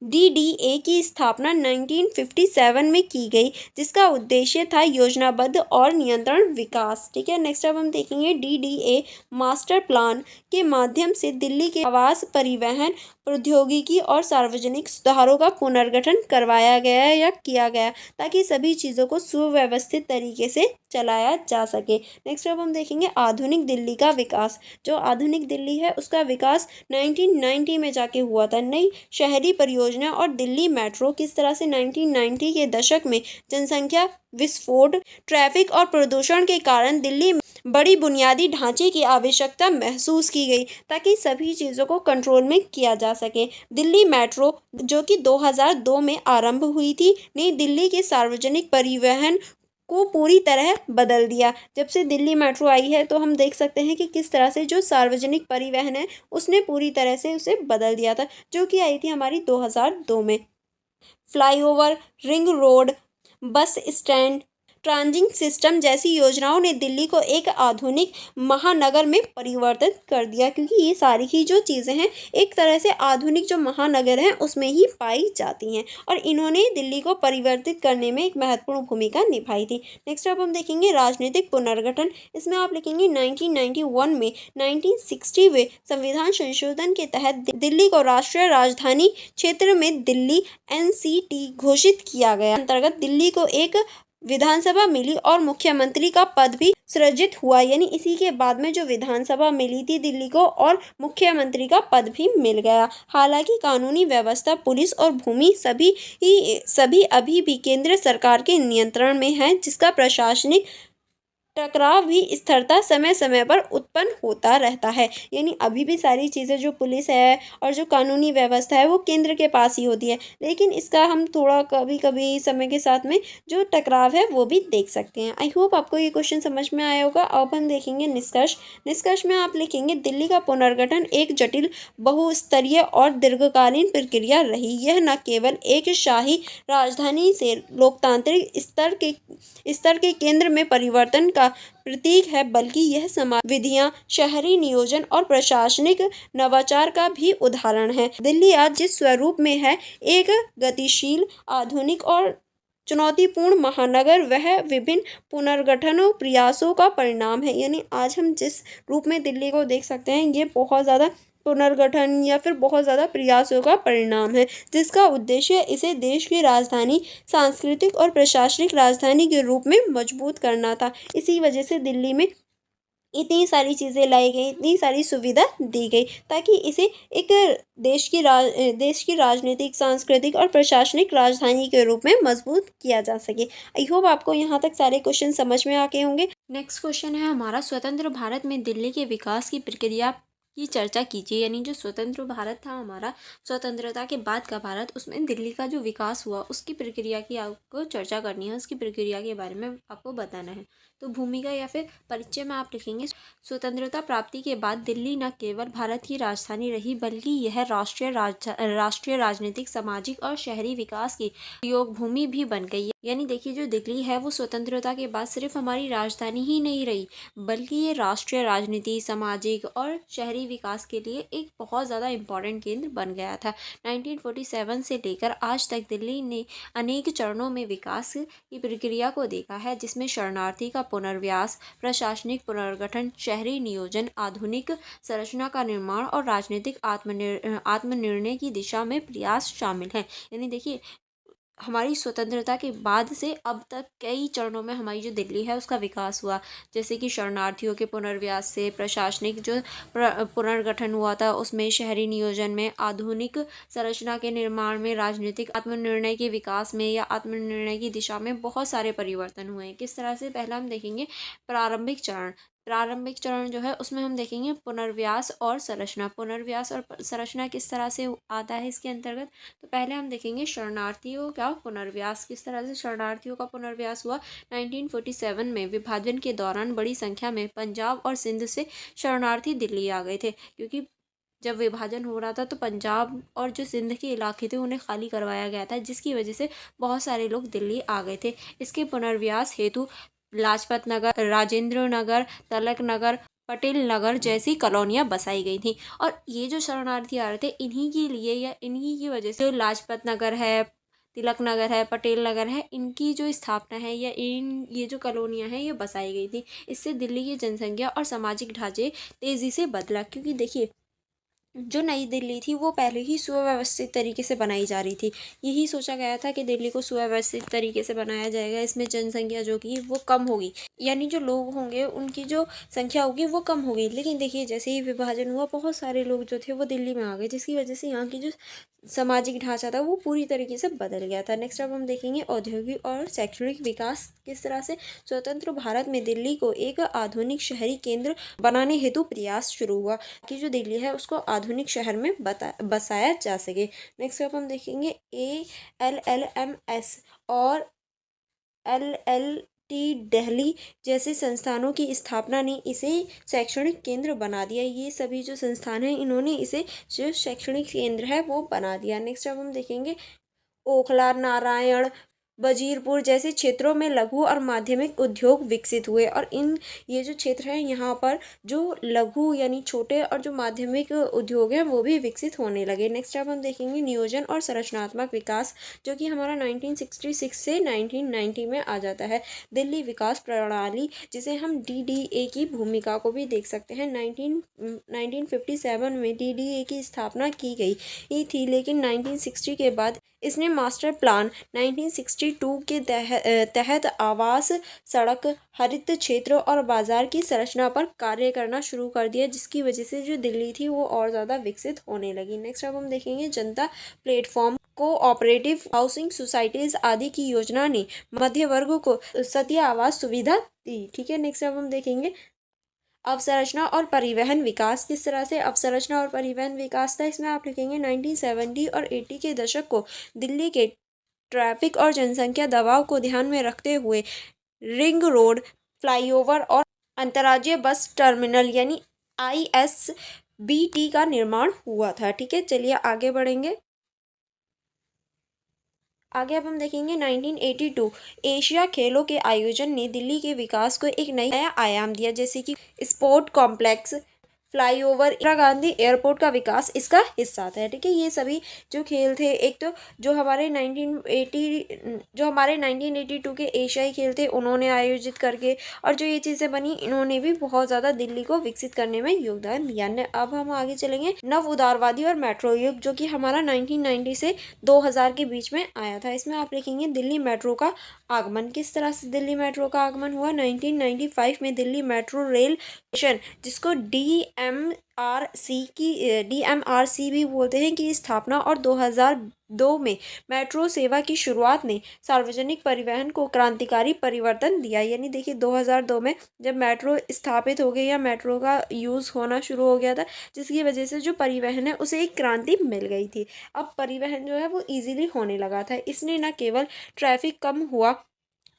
DDA की स्थापना 1957 में की गई, जिसका उद्देश्य था योजनाबद्ध और नियंत्रण विकास, ठीक है। नेक्स्ट अब हम देखेंगे DDA मास्टर प्लान के माध्यम से दिल्ली के आवास, परिवहन, प्रौद्योगिकी और सार्वजनिक सुधारों का पुनर्गठन करवाया गया या किया गया, ताकि सभी चीज़ों को सुव्यवस्थित तरीके से चलाया जा सके। नेक्स्ट अब हम देखेंगे आधुनिक दिल्ली का विकास। जो आधुनिक दिल्ली है उसका विकास 1990 में जाके हुआ था। नई शहरी परियोजना और दिल्ली मेट्रो। किस तरह से 1990 के दशक में जनसंख्या विस्फोट, ट्रैफिक और प्रदूषण के कारण दिल्ली में बड़ी बुनियादी ढांचे की आवश्यकता महसूस की गई, ताकि सभी चीज़ों को कंट्रोल में किया जा सके। दिल्ली मेट्रो जो कि 2002 में आरंभ हुई थी, ने दिल्ली के सार्वजनिक परिवहन को पूरी तरह बदल दिया। जब से दिल्ली मेट्रो आई है तो हम देख सकते हैं कि किस तरह से जो सार्वजनिक परिवहन है उसने पूरी तरह से उसे बदल दिया था, जो कि आई थी हमारी 2002 में। Flyover, ring road, bus stand, transit system जैसी योजनाओं ने दिल्ली को एक आधुनिक महानगर में परिवर्तित कर दिया, क्योंकि ये सारी ही जो चीज़ें हैं एक तरह से आधुनिक जो महानगर हैं उसमें ही पाई जाती हैं, और इन्होंने दिल्ली को परिवर्तित करने में एक महत्वपूर्ण भूमिका निभाई थी। नेक्स्ट अब हम देखेंगे राजनीतिक पुनर्गठन। इसमें आप लिखेंगे 1991 में 1960वें संविधान संशोधन के तहत दिल्ली को राष्ट्रीय राजधानी क्षेत्र में दिल्ली NCT घोषित किया गया। अंतर्गत दिल्ली को एक विधानसभा मिली और मुख्यमंत्री का पद भी सृजित हुआ। यानी इसी के बाद में जो विधानसभा मिली थी दिल्ली को और मुख्यमंत्री का पद भी मिल गया। हालांकि कानूनी व्यवस्था, पुलिस और भूमि सभी अभी भी केंद्र सरकार के नियंत्रण में है, जिसका प्रशासनिक टकराव भी स्थिरता समय समय पर उत्पन्न होता रहता है। यानी अभी भी सारी चीज़ें जो पुलिस है और जो कानूनी व्यवस्था है वो केंद्र के पास ही होती है, लेकिन इसका हम थोड़ा कभी कभी समय के साथ में जो टकराव है वो भी देख सकते हैं। आई होप आपको ये क्वेश्चन समझ में आया होगा। अब हम देखेंगे निष्कर्ष। निष्कर्ष में आप लिखेंगे दिल्ली का पुनर्गठन एक जटिल, बहुस्तरीय और दीर्घकालीन प्रक्रिया रही। यह न केवल एक शाही राजधानी से लोकतांत्रिक स्तर के केंद्र में परिवर्तन का प्रतीक है, बल्कि यह समाज विधियां, शहरी नियोजन और प्रशासनिक नवाचार का भी उदाहरण है। दिल्ली आज जिस स्वरूप में है, एक गतिशील, आधुनिक और चुनौतीपूर्ण महानगर, वह विभिन्न पुनर्गठनों प्रयासों का परिणाम है। यानी आज हम जिस रूप में दिल्ली को देख सकते हैं ये बहुत ज़्यादा पुनर्गठन या फिर बहुत ज़्यादा प्रयासों का परिणाम है, जिसका उद्देश्य इसे देश की राजधानी, सांस्कृतिक और प्रशासनिक राजधानी के रूप में मजबूत करना था। इसी वजह से दिल्ली में इतनी सारी चीज़ें लाई गई, इतनी सारी सुविधा दी गई, ताकि इसे एक देश की राजनीतिक, सांस्कृतिक और प्रशासनिक राजधानी के रूप में मजबूत किया जा सके। आई होप आपको यहाँ तक सारे क्वेश्चन समझ में आ गए होंगे। नेक्स्ट क्वेश्चन है हमारा, स्वतंत्र भारत में दिल्ली के विकास की प्रक्रिया की चर्चा कीजिए। यानी जो स्वतंत्र भारत था हमारा, स्वतंत्रता के बाद का भारत, उसमें दिल्ली का जो विकास हुआ उसकी प्रक्रिया की आपको चर्चा करनी है, उसकी प्रक्रिया के बारे में आपको बताना है। तो भूमिका या फिर परिचय में आप लिखेंगे, स्वतंत्रता प्राप्ति के बाद दिल्ली न केवल भारत की राजधानी रही, बल्कि यह राष्ट्रीय राजनीतिक, सामाजिक और शहरी विकास की योग भूमि भी बन गई। यानी देखिए, जो दिल्ली है वो स्वतंत्रता के बाद सिर्फ हमारी राजधानी ही नहीं रही, बल्कि ये राष्ट्रीय राजनीति, सामाजिक और शहरी विकास के लिए एक बहुत ज़्यादा इम्पॉर्टेंट केंद्र बन गया था। 1947 से लेकर आज तक दिल्ली ने अनेक चरणों में विकास की प्रक्रिया को देखा है, जिसमें शरणार्थी का पुनर्वास, प्रशासनिक पुनर्गठन, शहरी नियोजन, आधुनिक संरचना का निर्माण और राजनीतिक आत्मनिर्णय की दिशा में प्रयास शामिल हैं। यानी देखिए, हमारी स्वतंत्रता के बाद से अब तक कई चरणों में हमारी जो दिल्ली है उसका विकास हुआ, जैसे कि शरणार्थियों के पुनर्वास से, प्रशासनिक जो पुनर्गठन हुआ था उसमें, शहरी नियोजन में, आधुनिक संरचना के निर्माण में, राजनीतिक आत्मनिर्णय के विकास में या आत्मनिर्णय की दिशा में बहुत सारे परिवर्तन हुए हैं। किस तरह से, पहला हम देखेंगे प्रारंभिक चरण। प्रारंभिक चरण जो है उसमें हम देखेंगे पुनर्वास और संरचना। पुनर्वास और संरचना किस तरह से आता है इसके अंतर्गत, तो पहले हम देखेंगे शरणार्थियों का पुनर्वास। किस तरह से शरणार्थियों का पुनर्वास हुआ, 1947 में विभाजन के दौरान बड़ी संख्या में पंजाब और सिंध से शरणार्थी दिल्ली आ गए थे, क्योंकि जब विभाजन हो रहा था तो पंजाब और जो सिंध के इलाके थे उन्हें खाली करवाया गया था, जिसकी वजह से बहुत सारे लोग दिल्ली आ गए थे। इसके पुनर्वास हेतु लाजपत नगर, राजेंद्र नगर, तलक नगर, पटेल नगर जैसी कॉलोनियाँ बसाई गई थी। और ये जो शरणार्थी आ रहे थे, इन्हीं के लिए या इन्हीं की वजह से लाजपत नगर है, तिलक नगर है, पटेल नगर है, इनकी जो स्थापना है या ये जो कॉलोनियाँ हैं ये बसाई गई थी। इससे दिल्ली की जनसंख्या और सामाजिक ढांचे तेज़ी से बदला, क्योंकि देखिए, जो नई दिल्ली थी वो पहले ही सुव्यवस्थित तरीके से बनाई जा रही थी। यही सोचा गया था कि दिल्ली को सुव्यवस्थित तरीके से बनाया जाएगा, इसमें जनसंख्या जो कि वो कम होगी, यानी जो लोग होंगे उनकी जो संख्या होगी वो कम होगी। लेकिन देखिए, जैसे ही विभाजन हुआ बहुत सारे लोग जो थे वो दिल्ली में आ गए, जिसकी वजह से यहाँ की जो सामाजिक ढांचा था वो पूरी तरीके से बदल गया था। नेक्स्ट अब हम देखेंगे औद्योगिक और शैक्षणिक विकास। किस तरह से स्वतंत्र भारत में दिल्ली को एक आधुनिक शहरी केंद्र बनाने हेतु प्रयास शुरू हुआ, कि जो दिल्ली है उसको आधुनिक शहर में बसाया जा सके। नेक्स्ट अब हम देखेंगे ALLMS और LLT दिल्ली जैसे संस्थानों की स्थापना ने इसे शैक्षणिक केंद्र बना दिया। ये सभी जो संस्थान हैं इन्होंने इसे जो शैक्षणिक केंद्र है वो बना दिया। नेक्स्ट अब हम देखेंगे ओखला, नारायण, वजीरपुर जैसे क्षेत्रों में लघु और माध्यमिक उद्योग विकसित हुए, और ये जो क्षेत्र है यहाँ पर जो लघु यानी छोटे और जो माध्यमिक उद्योग हैं वो भी विकसित होने लगे। नेक्स्ट अब हम देखेंगे नियोजन और संरचनात्मक विकास, जो कि हमारा 1966 से 1990 में आ जाता है। दिल्ली विकास प्रणाली, जिसे हम DDA की भूमिका को भी देख सकते हैं। 1957 में DDA की स्थापना की गई थी, लेकिन 1960 के बाद इसने मास्टर प्लान 1962 के तहत आवास, सड़क, हरित क्षेत्र और बाजार की संरचना पर कार्य करना शुरू कर दिया, जिसकी वजह से जो दिल्ली थी वो और ज़्यादा विकसित होने लगी। नेक्स्ट अब हम देखेंगे जनता प्लेटफॉर्म, कोऑपरेटिव हाउसिंग सोसाइटीज आदि की योजना ने मध्य वर्ग को सस्ती आवास सुविधा दी। ठीक है, नेक्स्ट अब हम देखेंगे अवसंरचना और परिवहन विकास। किस तरह से अवसंरचना और परिवहन विकास था, इसमें आप लिखेंगे 1970 और 80 के दशक को दिल्ली के ट्रैफिक और जनसंख्या दबाव को ध्यान में रखते हुए रिंग रोड, फ्लाईओवर और अंतर्राज्यीय बस टर्मिनल यानी ISBT का निर्माण हुआ था। ठीक है, चलिए आगे बढ़ेंगे। आगे अब हम देखेंगे 1982 एशिया खेलों के आयोजन ने दिल्ली के विकास को एक नया आयाम दिया, जैसे कि sport complex, flyover, Indira Gandhi airport का विकास इसका हिस्सा था। ठीक है, ये सभी जो खेल थे, एक तो जो हमारे 1982 के एशियाई खेल थे उन्होंने आयोजित करके, और जो ये चीज़ें बनी इन्होंने भी बहुत ज़्यादा दिल्ली को विकसित करने में योगदान दिया। अब हम आगे चलेंगे, नव उदारवादी और मेट्रो युग, जो कि हमारा 1990 से 2000 के बीच में आया था। इसमें आप लिखेंगे दिल्ली मेट्रो का आगमन। किस तरह से दिल्ली मेट्रो का आगमन हुआ? 1995 में दिल्ली मेट्रो रेल स्टेशन, जिसको DMRC भी बोलते हैं, की स्थापना, और 2002 में मेट्रो सेवा की शुरुआत ने सार्वजनिक परिवहन को क्रांतिकारी परिवर्तन दिया। यानी देखिए 2002 में जब मेट्रो स्थापित हो गई या मेट्रो का यूज़ होना शुरू हो गया था, जिसकी वजह से जो परिवहन है उसे एक क्रांति मिल गई थी। अब परिवहन जो है वो इजीली होने लगा था। इसने न केवल ट्रैफिक कम हुआ,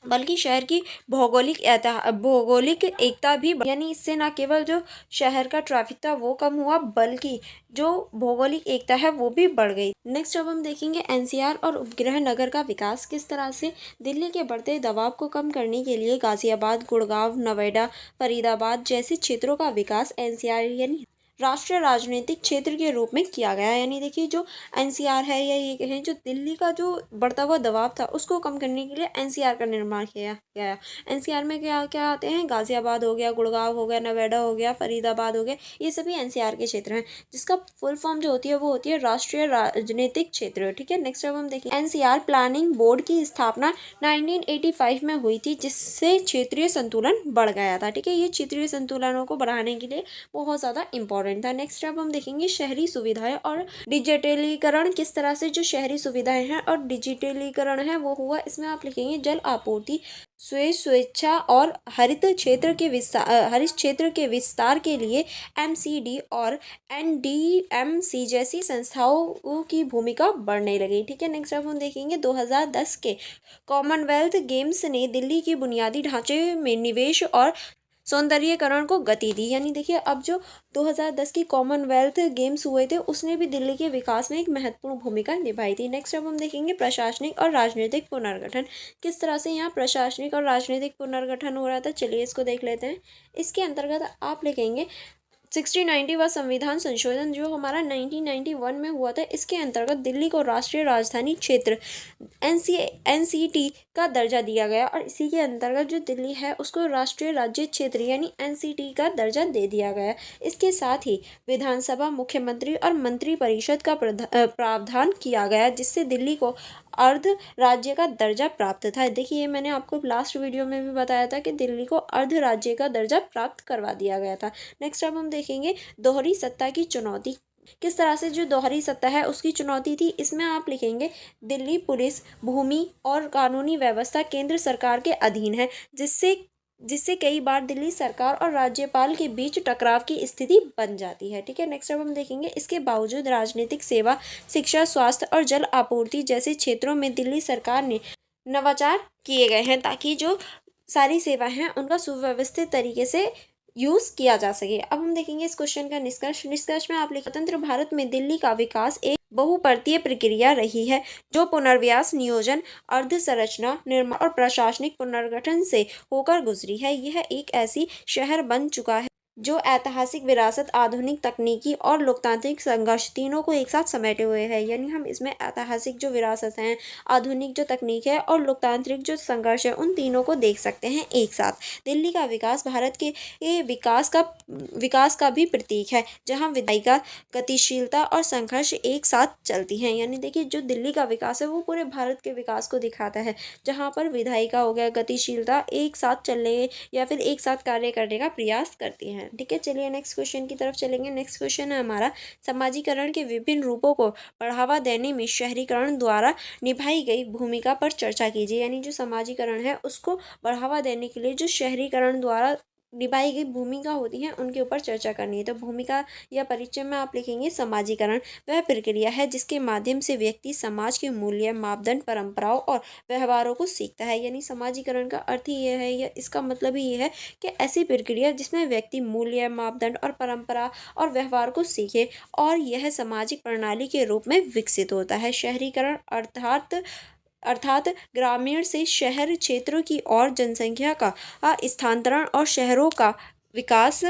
बल्कि शहर की भौगोलिक एकता भी यानी इससे न केवल जो शहर का ट्रैफिक था वो कम हुआ, बल्कि जो भौगोलिक एकता है वो भी बढ़ गई। नेक्स्ट अब हम देखेंगे NCR और उपग्रह नगर का विकास। किस तरह से दिल्ली के बढ़ते दबाव को कम करने के लिए गाजियाबाद, गुड़गांव, नोएडा, फरीदाबाद जैसे क्षेत्रों का विकास NCR यानी राष्ट्रीय राजनीतिक क्षेत्र के रूप में किया गया। यानी देखिए जो NCR है, या ये कहें जो दिल्ली का जो बढ़ता हुआ दबाव था उसको कम करने के लिए NCR का निर्माण किया गया। NCR में क्या क्या आते हैं? गाजियाबाद हो गया, गुड़गांव हो गया, नोएडा हो गया, फरीदाबाद हो गया, ये सभी NCR के क्षेत्र हैं, जिसका फुल फॉर्म जो होती है वो होती है राष्ट्रीय राजनीतिक क्षेत्र। ठीक है, नेक्स्ट अब हम देखें, NCR प्लानिंग बोर्ड की स्थापना 1985 में हुई थी, जिससे क्षेत्रीय संतुलन बढ़ गया था। ठीक है, ये क्षेत्रीय संतुलनों को बढ़ाने के लिए बहुत ज़्यादा इंपॉर्टेंट था। नेक्स्ट अब हम देखेंगे शहरी सुविधाएं और डिजिटलीकरण। किस तरह से जो शहरी सुविधाएं हैं और डिजिटलीकरण है वो हुआ। इसमें आप लिखेंगे जल आपूर्ति, स्वेच्छा और हरित क्षेत्र के विस्तार के लिए MCD और NDMC जैसी संस्थाओं की भूमिका बढ़ने लगी। ठीक है, नेक्स्ट अब हम देखेंगे 2010 के कॉमनवेल्थ गेम्स ने दिल्ली की बुनियादी ढांचे में निवेश और सौंदर्यीकरण को गति दी। यानी देखिए अब जो 2010 की कॉमनवेल्थ गेम्स हुए थे उसने भी दिल्ली के विकास में एक महत्वपूर्ण भूमिका निभाई थी। नेक्स्ट अब हम देखेंगे प्रशासनिक और राजनीतिक पुनर्गठन। किस तरह से यहाँ प्रशासनिक और राजनीतिक पुनर्गठन हो रहा था, चलिए इसको देख लेते हैं। इसके अंतर्गत आप लिखेंगे 6090 व संविधान संशोधन जो हमारा 1991 में हुआ था। इसके अंतर्गत दिल्ली को राष्ट्रीय राजधानी क्षेत्र NCT का दर्जा दिया गया, और इसी के अंतर्गत जो दिल्ली है उसको राष्ट्रीय राज्य क्षेत्र यानी NCT का दर्जा दे दिया गया। इसके साथ ही विधानसभा, मुख्यमंत्री और मंत्री परिषद का प्रावधान किया गया, जिससे दिल्ली को अर्ध राज्य का दर्जा प्राप्त था। देखिए मैंने आपको लास्ट वीडियो में भी बताया था कि दिल्ली को अर्ध राज्य का दर्जा प्राप्त करवा दिया गया था। नेक्स्ट अब हम देखेंगे दोहरी सत्ता की चुनौती। किस तरह से जो दोहरी सत्ता है उसकी चुनौती थी। इसमें आप लिखेंगे दिल्ली पुलिस, भूमि और कानूनी व्यवस्था केंद्र सरकार के अधीन है, जिससे कई बार दिल्ली सरकार और राज्यपाल के बीच टकराव की स्थिति बन जाती है। ठीक है, नेक्स्ट अब हम देखेंगे इसके बावजूद राजनीतिक सेवा, शिक्षा, स्वास्थ्य और जल आपूर्ति जैसे क्षेत्रों में दिल्ली सरकार ने नवाचार किए गए हैं, ताकि जो सारी सेवा हैं उनका सुव्यवस्थित तरीके से यूज़ किया जा सके। अब हम देखेंगे इस क्वेश्चन का निष्कर्ष में आप लिखें स्वतंत्र भारत में दिल्ली का विकास एक बहुपरतीय प्रक्रिया रही है, जो पुनर्व्यास, नियोजन, अर्ध संरचना, निर्माण और प्रशासनिक पुनर्गठन से होकर गुजरी है। यह एक ऐसी शहर बन चुका है जो ऐतिहासिक विरासत, आधुनिक तकनीकी और लोकतांत्रिक संघर्ष तीनों को एक साथ समेटे हुए है। यानी हम इसमें ऐतिहासिक जो विरासत है, आधुनिक जो तकनीक है और लोकतांत्रिक जो संघर्ष है, उन तीनों को देख सकते हैं एक साथ। दिल्ली का विकास भारत के विकास का भी प्रतीक है, जहाँ विधायिका, गतिशीलता और संघर्ष एक साथ चलती हैं। यानी देखिए जो दिल्ली का विकास है वो पूरे भारत के विकास को दिखाता है, जहाँ पर विधायिका हो गया, गतिशीलता एक साथ चलने या फिर एक साथ कार्य करने का प्रयास करती हैं। ठीक है, चलिए नेक्स्ट क्वेश्चन की तरफ चलेंगे। नेक्स्ट क्वेश्चन है हमारा समाजीकरण के विभिन्न रूपों को बढ़ावा देने में शहरीकरण द्वारा निभाई गई भूमिका पर चर्चा कीजिए। यानी जो समाजीकरण है उसको बढ़ावा देने के लिए जो शहरीकरण द्वारा निभाई गई भूमिका होती है उनके ऊपर चर्चा करनी है। तो भूमिका या परिचय में आप लिखेंगे समाजीकरण वह प्रक्रिया है जिसके माध्यम से व्यक्ति समाज के मूल्य, मापदंड, परंपराओं और व्यवहारों को सीखता है। यानी समाजीकरण का अर्थ ही यह है, या इसका मतलब ही ये है कि ऐसी प्रक्रिया जिसमें व्यक्ति मूल्य, मापदंड और परंपरा और व्यवहार को सीखे, और यह सामाजिक प्रणाली के रूप में विकसित होता है। शहरीकरण अर्थात ग्रामीण से शहर क्षेत्रों की ओर जनसंख्या का स्थानांतरण और शहरों का विकास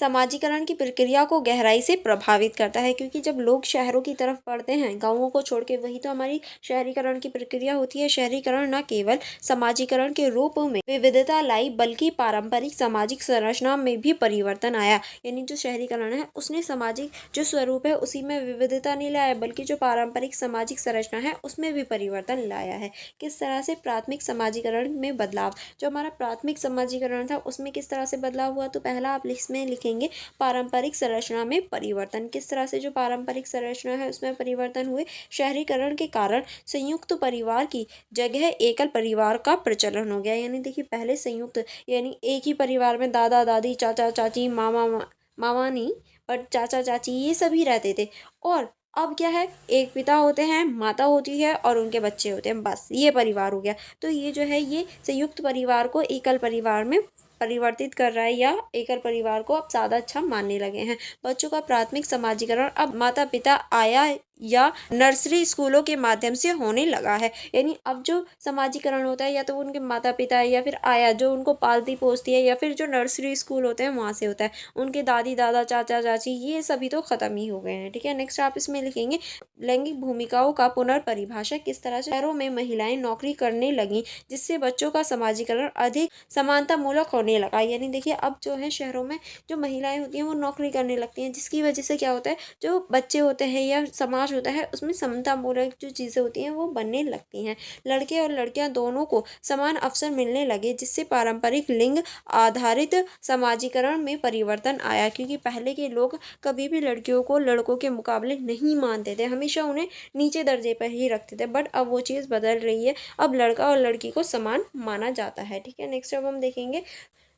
समाजीकरण की प्रक्रिया को गहराई से प्रभावित करता है, क्योंकि जब लोग शहरों की तरफ बढ़ते हैं गाँवों को छोड़ के, वही तो हमारी शहरीकरण की प्रक्रिया होती है। शहरीकरण न केवल समाजीकरण के रूप में विविधता लाई, बल्कि पारंपरिक सामाजिक संरचना में भी परिवर्तन आया। यानी जो शहरीकरण है उसने सामाजिक जो स्वरूप है उसी में विविधता नहीं लाया, बल्कि जो पारंपरिक सामाजिक संरचना है उसमें भी परिवर्तन लाया है। किस तरह से? प्राथमिक समाजीकरण में बदलाव। जो हमारा प्राथमिक समाजीकरण था उसमें किस तरह से बदलाव हुआ? तो पहला आप इसमें लिखेंगे पारंपरिक संरचना में परिवर्तन। किस तरह से जो पारंपरिक संरचना है उसमें परिवर्तन हुए? शहरीकरण के कारण संयुक्त परिवार की जगह एकल परिवार का प्रचलन हो गया। यानी देखिए, पहले संयुक्त यानी एक ही परिवार में दादा दादी, चाचा चाची, मामा नहीं बट चाचा चाची, ये सभी रहते थे। और अब क्या है? एक पिता होते हैं, माता होती है और उनके बच्चे होते हैं, बस ये परिवार हो गया। तो ये जो है ये संयुक्त परिवार को एकल परिवार में परिवर्तित कर रहा है, या एकल परिवार को अब ज़्यादा अच्छा मानने लगे हैं। बच्चों का प्राथमिक समाजीकरण अब माता पिता, आया या नर्सरी स्कूलों के माध्यम से होने लगा है। यानी अब जो समाजीकरण होता है या तो उनके माता पिता या फिर आया जो उनको पालती पोसती है, या फिर जो नर्सरी स्कूल होते हैं वहाँ से होता है। उनके दादी दादा, चाचा चाची, ये सभी तो खत्म ही हो गए हैं। ठीक है, नेक्स्ट आप इसमें लिखेंगे लैंगिक भूमिकाओं का पुनर्परिभाषा। किस तरह से शहरों में महिलाएं नौकरी करने लगी, जिससे बच्चों का समाजीकरण अधिक समानता मूलक होने लगा। यानी देखिए, अब जो है शहरों में जो महिलाएं होती हैं वो नौकरी करने लगती हैं, जिसकी वजह से क्या होता है, जो बच्चे होते हैं या समाज होता है उसमें समता मूलक जो चीज़ें होती हैं वो बनने लगती हैं। लड़के और लड़कियां दोनों को समान अवसर मिलने लगे, जिससे पारंपरिक लिंग आधारित समाजीकरण में परिवर्तन आया। क्योंकि पहले के लोग कभी भी लड़कियों को लड़कों के मुकाबले नहीं मानते थे, हमेशा उन्हें नीचे दर्जे पर ही रखते थे। बट अब वो चीज़ बदल रही है, अब लड़का और लड़की को समान माना जाता है। ठीक है, नेक्स्ट अब हम देखेंगे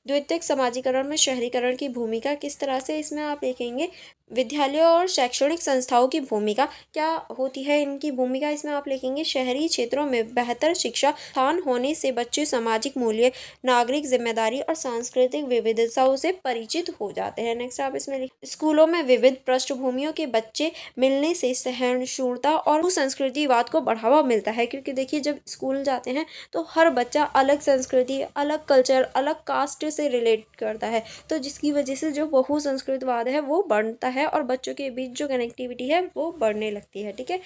द्वितीयक समाजीकरण में शहरीकरण की भूमिका। किस तरह से? इसमें आप लिखेंगे विद्यालयों और शैक्षणिक संस्थाओं की भूमिका क्या होती है। इनकी भूमिका इसमें आप लिखेंगे शहरी क्षेत्रों में बेहतर शिक्षा स्थान होने से बच्चे सामाजिक मूल्य, नागरिक जिम्मेदारी और सांस्कृतिक विविधताओं से परिचित हो जाते हैं। नेक्स्ट आप इसमें स्कूलों में विविध पृष्ठभूमियों के बच्चे मिलने से सहिष्णुता और संस्कृतिवाद को बढ़ावा मिलता है। क्योंकि देखिए, जब स्कूल जाते हैं तो हर बच्चा अलग संस्कृति, अलग कल्चर, अलग कास्ट से रिलेट करता है, तो जिसकी वजह से जो बहु संस्कृतवाद है वो बढ़ता है और बच्चों के बीच जो कनेक्टिविटी है वो बढ़ने लगती है। ठीक है,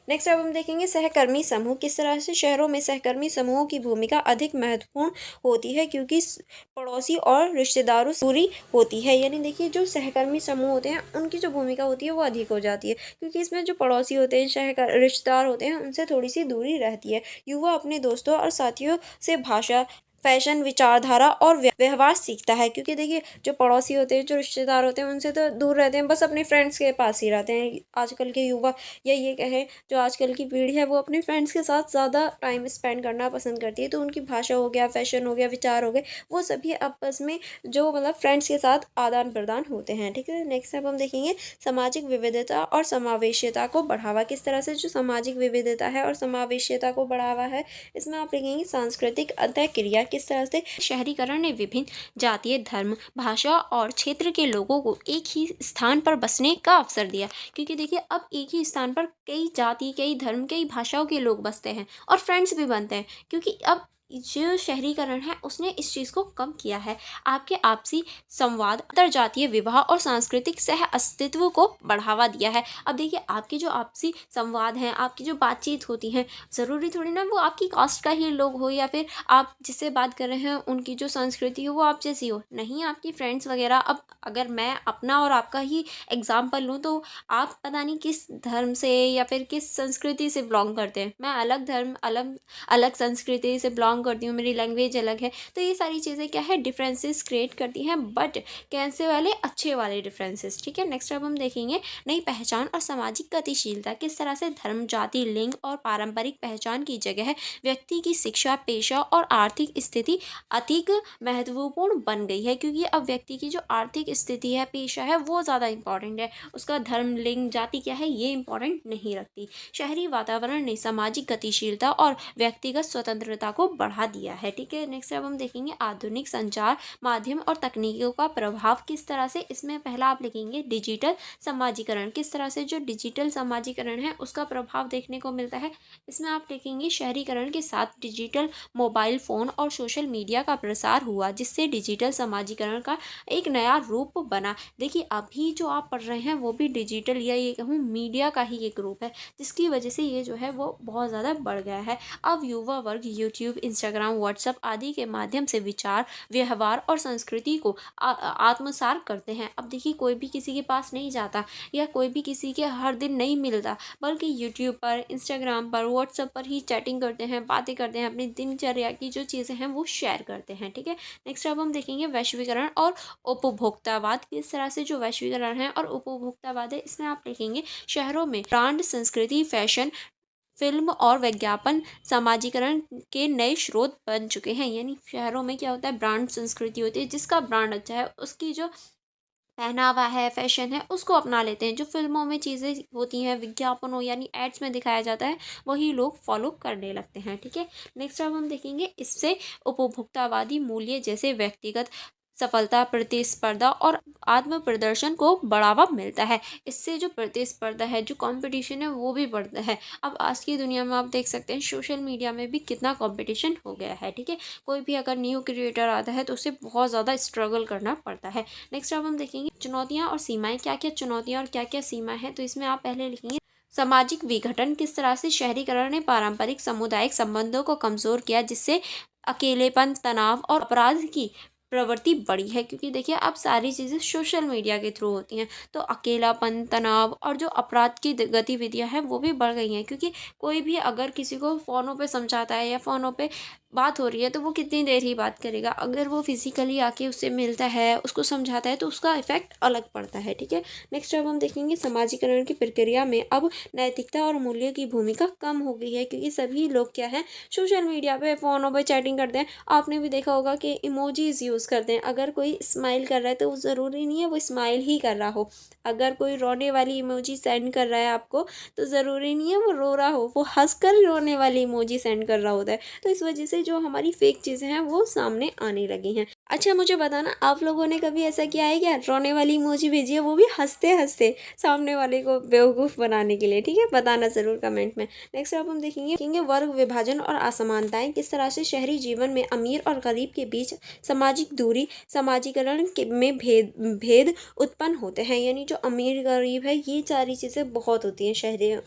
नेक्स्ट अब हम देखेंगे सहकर्मी समूह। किस तरह से शहरों में सहकर्मी समूहों की भूमिका अधिक महत्वपूर्ण होती है, क्योंकि पड़ोसी और रिश्तेदारों से दूरी होती है। यानी देखिए, जो सहकर्मी समूह होते हैं उनकी जो भूमिका होती है वो अधिक हो जाती है, क्योंकि इसमें जो पड़ोसी होते हैं, रिश्तेदार होते हैं, उनसे थोड़ी सी दूरी रहती है। युवा अपने दोस्तों और साथियों से भाषा, फैशन, विचारधारा और व्यवहार सीखता है। क्योंकि देखिए, जो पड़ोसी होते हैं, जो रिश्तेदार होते हैं, उनसे तो दूर रहते हैं, बस अपने फ्रेंड्स के पास ही रहते हैं। आजकल के युवा, या ये कहें जो आजकल की पीढ़ी है, वो अपने फ्रेंड्स के साथ ज़्यादा टाइम स्पेंड करना पसंद करती है। तो उनकी भाषा हो गया, फैशन हो गया, विचार हो गए, वो सभी आपस में जो मतलब फ्रेंड्स के साथ आदान प्रदान होते हैं। ठीक है, नेक्स्ट अब हम देखेंगे सामाजिक विविधता और समावेशिता को बढ़ावा। किस तरह से जो सामाजिक विविधता है और समावेशिता को बढ़ावा है, इसमें आप लिखेंगे सांस्कृतिक अंतःक्रिया। किस तरह से शहरीकरण ने विभिन्न जातीय, धर्म, भाषा और क्षेत्र के लोगों को एक ही स्थान पर बसने का अवसर दिया। क्योंकि देखिए, अब एक ही स्थान पर कई जाति, कई धर्म, कई भाषाओं के लोग बसते हैं और फ्रेंड्स भी बनते हैं। क्योंकि अब जो शहरीकरण है उसने इस चीज़ को कम किया है। आपके आपसी संवाद, अंतरजातीय विवाह और सांस्कृतिक सह अस्तित्व को बढ़ावा दिया है। अब देखिए, आपके जो आपसी संवाद हैं, आपकी जो बातचीत होती है, ज़रूरी थोड़ी ना वो आपकी कास्ट का ही लोग हो, या फिर आप जिससे बात कर रहे हैं उनकी जो संस्कृति हो वो आप जैसी हो। नहीं, आपकी फ्रेंड्स वगैरह, अब अगर मैं अपना और आपका ही एग्जाम्पल लूँ तो आप पता नहीं किस धर्म से या फिर किस संस्कृति से बिलोंग करते हैं। मैं अलग धर्म, अलग अलग संस्कृति से बिलोंग करती हूँ, मेरी लैंग्वेज अलग है। तो ये सारी चीज़ें क्या है, डिफरेंसेस क्रिएट करती हैं, बट कैसे वाले, अच्छे वाले डिफरेंसेस। ठीक है, नेक्स्ट अब हम देखेंगे नई पहचान और सामाजिक गतिशीलता। किस तरह से धर्म, जाति, लिंग और पारंपरिक पहचान की जगह व्यक्ति की शिक्षा, पेशा और आर्थिक स्थिति अधिक महत्वपूर्ण बन गई है। क्योंकि अब व्यक्ति की जो आर्थिक स्थिति है, पेशा है, वो ज़्यादा इंपॉर्टेंट है। उसका धर्म, लिंग, जाति क्या है ये इंपॉर्टेंट नहीं रखती। शहरी वातावरण ने सामाजिक गतिशीलता और व्यक्तिगत स्वतंत्रता को बढ़ा दिया है। ठीक है, नेक्स्ट अब हम देखेंगे आधुनिक संचार माध्यम और तकनीकों का प्रभाव किस तरह से। इसमें पहला आप लिखेंगे डिजिटल समाजीकरण। किस तरह से जो डिजिटल समाजीकरण है उसका प्रभाव देखने को मिलता है। इसमें आप लिखेंगे शहरीकरण के साथ डिजिटल मोबाइल फ़ोन और सोशल मीडिया का प्रसार हुआ, जिससे डिजिटल समाजीकरण का एक नया रूप बना। देखिए अभी जो आप पढ़ रहे हैं वो भी डिजिटल या ये कहूँ मीडिया का ही एक रूप है, जिसकी वजह से ये जो है वो बहुत ज़्यादा बढ़ गया है। अब युवा वर्ग यूट्यूब, इंस्टाग्राम, व्हाट्सएप आदि के माध्यम से विचार, व्यवहार और संस्कृति को आत्मसात करते हैं। अब देखिए कोई भी किसी के पास नहीं जाता या कोई भी किसी के हर दिन नहीं मिलता, बल्कि यूट्यूब पर, इंस्टाग्राम पर, व्हाट्सएप पर ही चैटिंग करते हैं, बातें करते हैं, अपनी दिनचर्या की जो चीज़ें हैं वो शेयर करते हैं। ठीक है, नेक्स्ट अब हम देखेंगे वैश्वीकरण और उपभोक्तावाद। किस तरह से जो वैश्वीकरण है और उपभोक्तावाद है, इसमें आप लिखेंगे शहरों में ब्रांड, संस्कृति, फैशन, फिल्म और विज्ञापन समाजीकरण के नए स्रोत बन चुके हैं। यानी शहरों में क्या होता है, ब्रांड संस्कृति होती है, जिसका ब्रांड अच्छा है उसकी जो पहनावा है, फैशन है, उसको अपना लेते हैं। जो फ़िल्मों में चीज़ें होती हैं, विज्ञापनों यानी एड्स में दिखाया जाता है, वही लोग फ़ॉलो करने लगते हैं। ठीक है, नेक्स्ट अब हम देखेंगे इससे उपभोक्तावादी मूल्य जैसे व्यक्तिगत सफलता, प्रतिस्पर्धा और आत्म प्रदर्शन को बढ़ावा मिलता है। इससे जो प्रतिस्पर्धा है, जो कॉम्पिटिशन है, वो भी बढ़ता है। अब आज की दुनिया में आप देख सकते हैं सोशल मीडिया में भी कितना कॉम्पिटिशन हो गया है। ठीक है, कोई भी अगर न्यू क्रिएटर आता है तो उसे बहुत ज़्यादा स्ट्रगल करना पड़ता है। नेक्स्ट अब हम देखेंगे चुनौतियाँ और सीमाएं। क्या क्या चुनौतियाँ और क्या क्या सीमाएं हैं, तो इसमें आप पहले लिखेंगे सामाजिक विघटन। किस तरह से शहरीकरण ने पारंपरिक सामुदायिक संबंधों को कमजोर किया, जिससे अकेलेपन, तनाव और अपराध की प्रवृत्ति बढ़ी है। क्योंकि देखिए अब सारी चीज़ें सोशल मीडिया के थ्रू होती हैं, तो अकेलापन, तनाव और जो अपराध की गतिविधियां हैं वो भी बढ़ गई हैं। क्योंकि कोई भी अगर किसी को फ़ोनों पे समझाता है या फ़ोनों पे बात हो रही है तो वो कितनी देर ही बात करेगा। अगर वो फिजिकली आके उससे मिलता है, उसको समझाता है, तो उसका इफेक्ट अलग पड़ता है। ठीक है, नेक्स्ट अब हम देखेंगे समाजीकरण की प्रक्रिया में अब नैतिकता और मूल्य की भूमिका कम हो गई है। क्योंकि सभी लोग क्या है, सोशल मीडिया पे, फ़ोनों पे चैटिंग करते हैं। आपने भी देखा होगा कि इमोजीज यूज़ करते हैं। अगर कोई स्माइल कर रहा है तो वो ज़रूरी नहीं है वो स्माइल ही कर रहा हो। अगर कोई रोने वाली इमोजी सेंड कर रहा है आपको, तो ज़रूरी नहीं है वो रो रहा हो, वो हंसकर रोने वाली इमोजी सेंड कर रहा होता है। तो इस वजह से जो हमारी फेक चीज़ें हैं वो सामने आने लगी हैं। अच्छा मुझे बताना, आप लोगों ने कभी ऐसा किया है क्या, रोने वाली इमोजी भेजी है, वो भी हंसते हंसते, सामने वाले को बेवकूफ़ बनाने के लिए। ठीक है, बताना ज़रूर कमेंट में। नेक्स्ट अब हम देखेंगे वर्ग विभाजन और असमानताएं। किस तरह से शहरी जीवन में अमीर और गरीब के बीच सामाजिक दूरी, समाजीकरण के में भेद भेद उत्पन्न होते हैं। यानी जो अमीर गरीब है, ये सारी चीज़ें बहुत होती हैं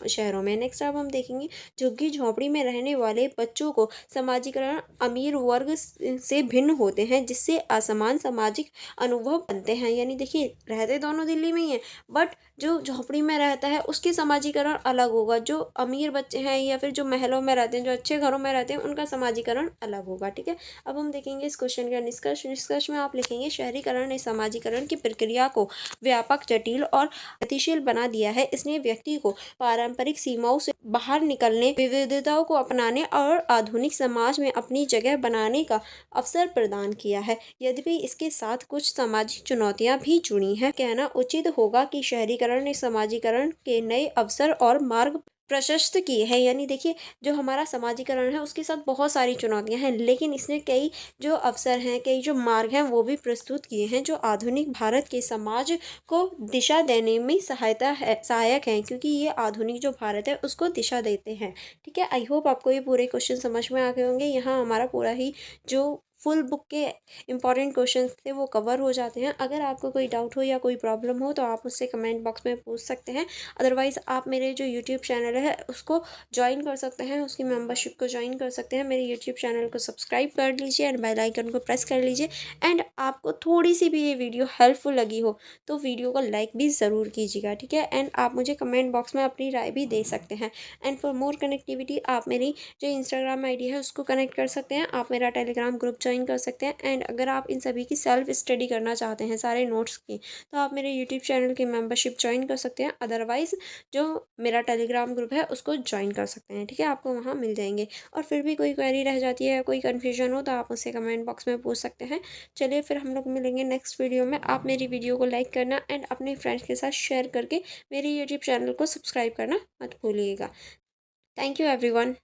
शहरों में। नेक्स्ट अब हम देखेंगे झुग्गी झोंपड़ी में रहने वाले बच्चों को समाजीकरण अमीर वर्ग से भिन्न होते हैं, जिससे असमान सामाजिक अनुभव बनते हैं। यानी देखिए रहते दोनों दिल्ली में ही हैं, बट जो झोपड़ी में रहता है उसकी समाजीकरण अलग होगा। जो अमीर बच्चे हैं या फिर जो महलों में रहते हैं, जो अच्छे घरों में रहते हैं, उनका समाजीकरण अलग होगा। ठीक है, अब हम देखेंगे इस क्वेश्चन का निष्कर्ष में आप लिखेंगे शहरीकरण ने समाजीकरण की प्रक्रिया को व्यापक, जटिल और गतिशील बना दिया है। इसने व्यक्ति को पारंपरिक सीमाओं से बाहर निकलने, विविधताओं को अपनाने और आधुनिक समाज में अपनी जगह बनाने का अवसर प्रदान किया है। यद्यपि इसके साथ कुछ सामाजिक चुनौतियां भी जुड़ी हैं। कहना उचित होगा कि शहरीकरण ने समाजीकरण के नए अवसर और मार्ग प्रशस्त किए हैं। यानी देखिए जो हमारा समाजीकरण है उसके साथ बहुत सारी चुनौतियां हैं, लेकिन इसने कई जो अवसर हैं, कई जो मार्ग हैं वो भी प्रस्तुत किए हैं, जो आधुनिक भारत के समाज को दिशा देने में सहायक हैं। क्योंकि ये आधुनिक जो भारत है उसको दिशा देते हैं। ठीक है, आई होप आपको ये पूरे क्वेश्चन समझ में आ गए होंगे। यहाँ हमारा पूरा ही जो फुल बुक के इंपॉर्टेंट क्वेश्चंस थे वो कवर हो जाते हैं। अगर आपको कोई डाउट हो या कोई प्रॉब्लम हो तो आप मुझसे कमेंट बॉक्स में पूछ सकते हैं। अदरवाइज़ आप मेरे जो यूट्यूब चैनल है उसको ज्वाइन कर सकते हैं, उसकी मेंबरशिप को ज्वाइन कर सकते हैं। मेरे यूट्यूब चैनल को सब्सक्राइब कर लीजिए एंड बेल आइकन को प्रेस कर लीजिए। एंड आपको थोड़ी सी भी ये वीडियो हेल्पफुल लगी हो तो वीडियो को लाइक भी ज़रूर कीजिएगा। ठीक है, एंड आप मुझे कमेंट बॉक्स में अपनी राय भी दे सकते हैं। एंड फॉर मोर कनेक्टिविटी आप मेरी जो इंस्टाग्राम आईडी है उसको कनेक्ट कर सकते हैं, आप मेरा टेलीग्राम ग्रुप ज्वाइन कर सकते हैं। एंड अगर आप इन सभी की सेल्फ स्टडी करना चाहते हैं सारे नोट्स की, तो आप मेरे यूट्यूब चैनल की मेंबरशिप ज्वाइन कर सकते हैं। अदरवाइज़ जो मेरा टेलीग्राम ग्रुप है उसको ज्वाइन कर सकते हैं। ठीक है, आपको वहाँ मिल जाएंगे। और फिर भी कोई क्वेरी रह जाती है या कोई कन्फ्यूजन हो तो आप मुझसे कमेंट बॉक्स में पूछ सकते हैं। चलिए फिर हम लोग मिलेंगे नेक्स्ट वीडियो में। आप मेरी वीडियो को लाइक करना एंड अपने फ्रेंड्स के साथ शेयर करके मेरे यूट्यूब चैनल को सब्सक्राइब करना मत भूलिएगा। Thank you everyone.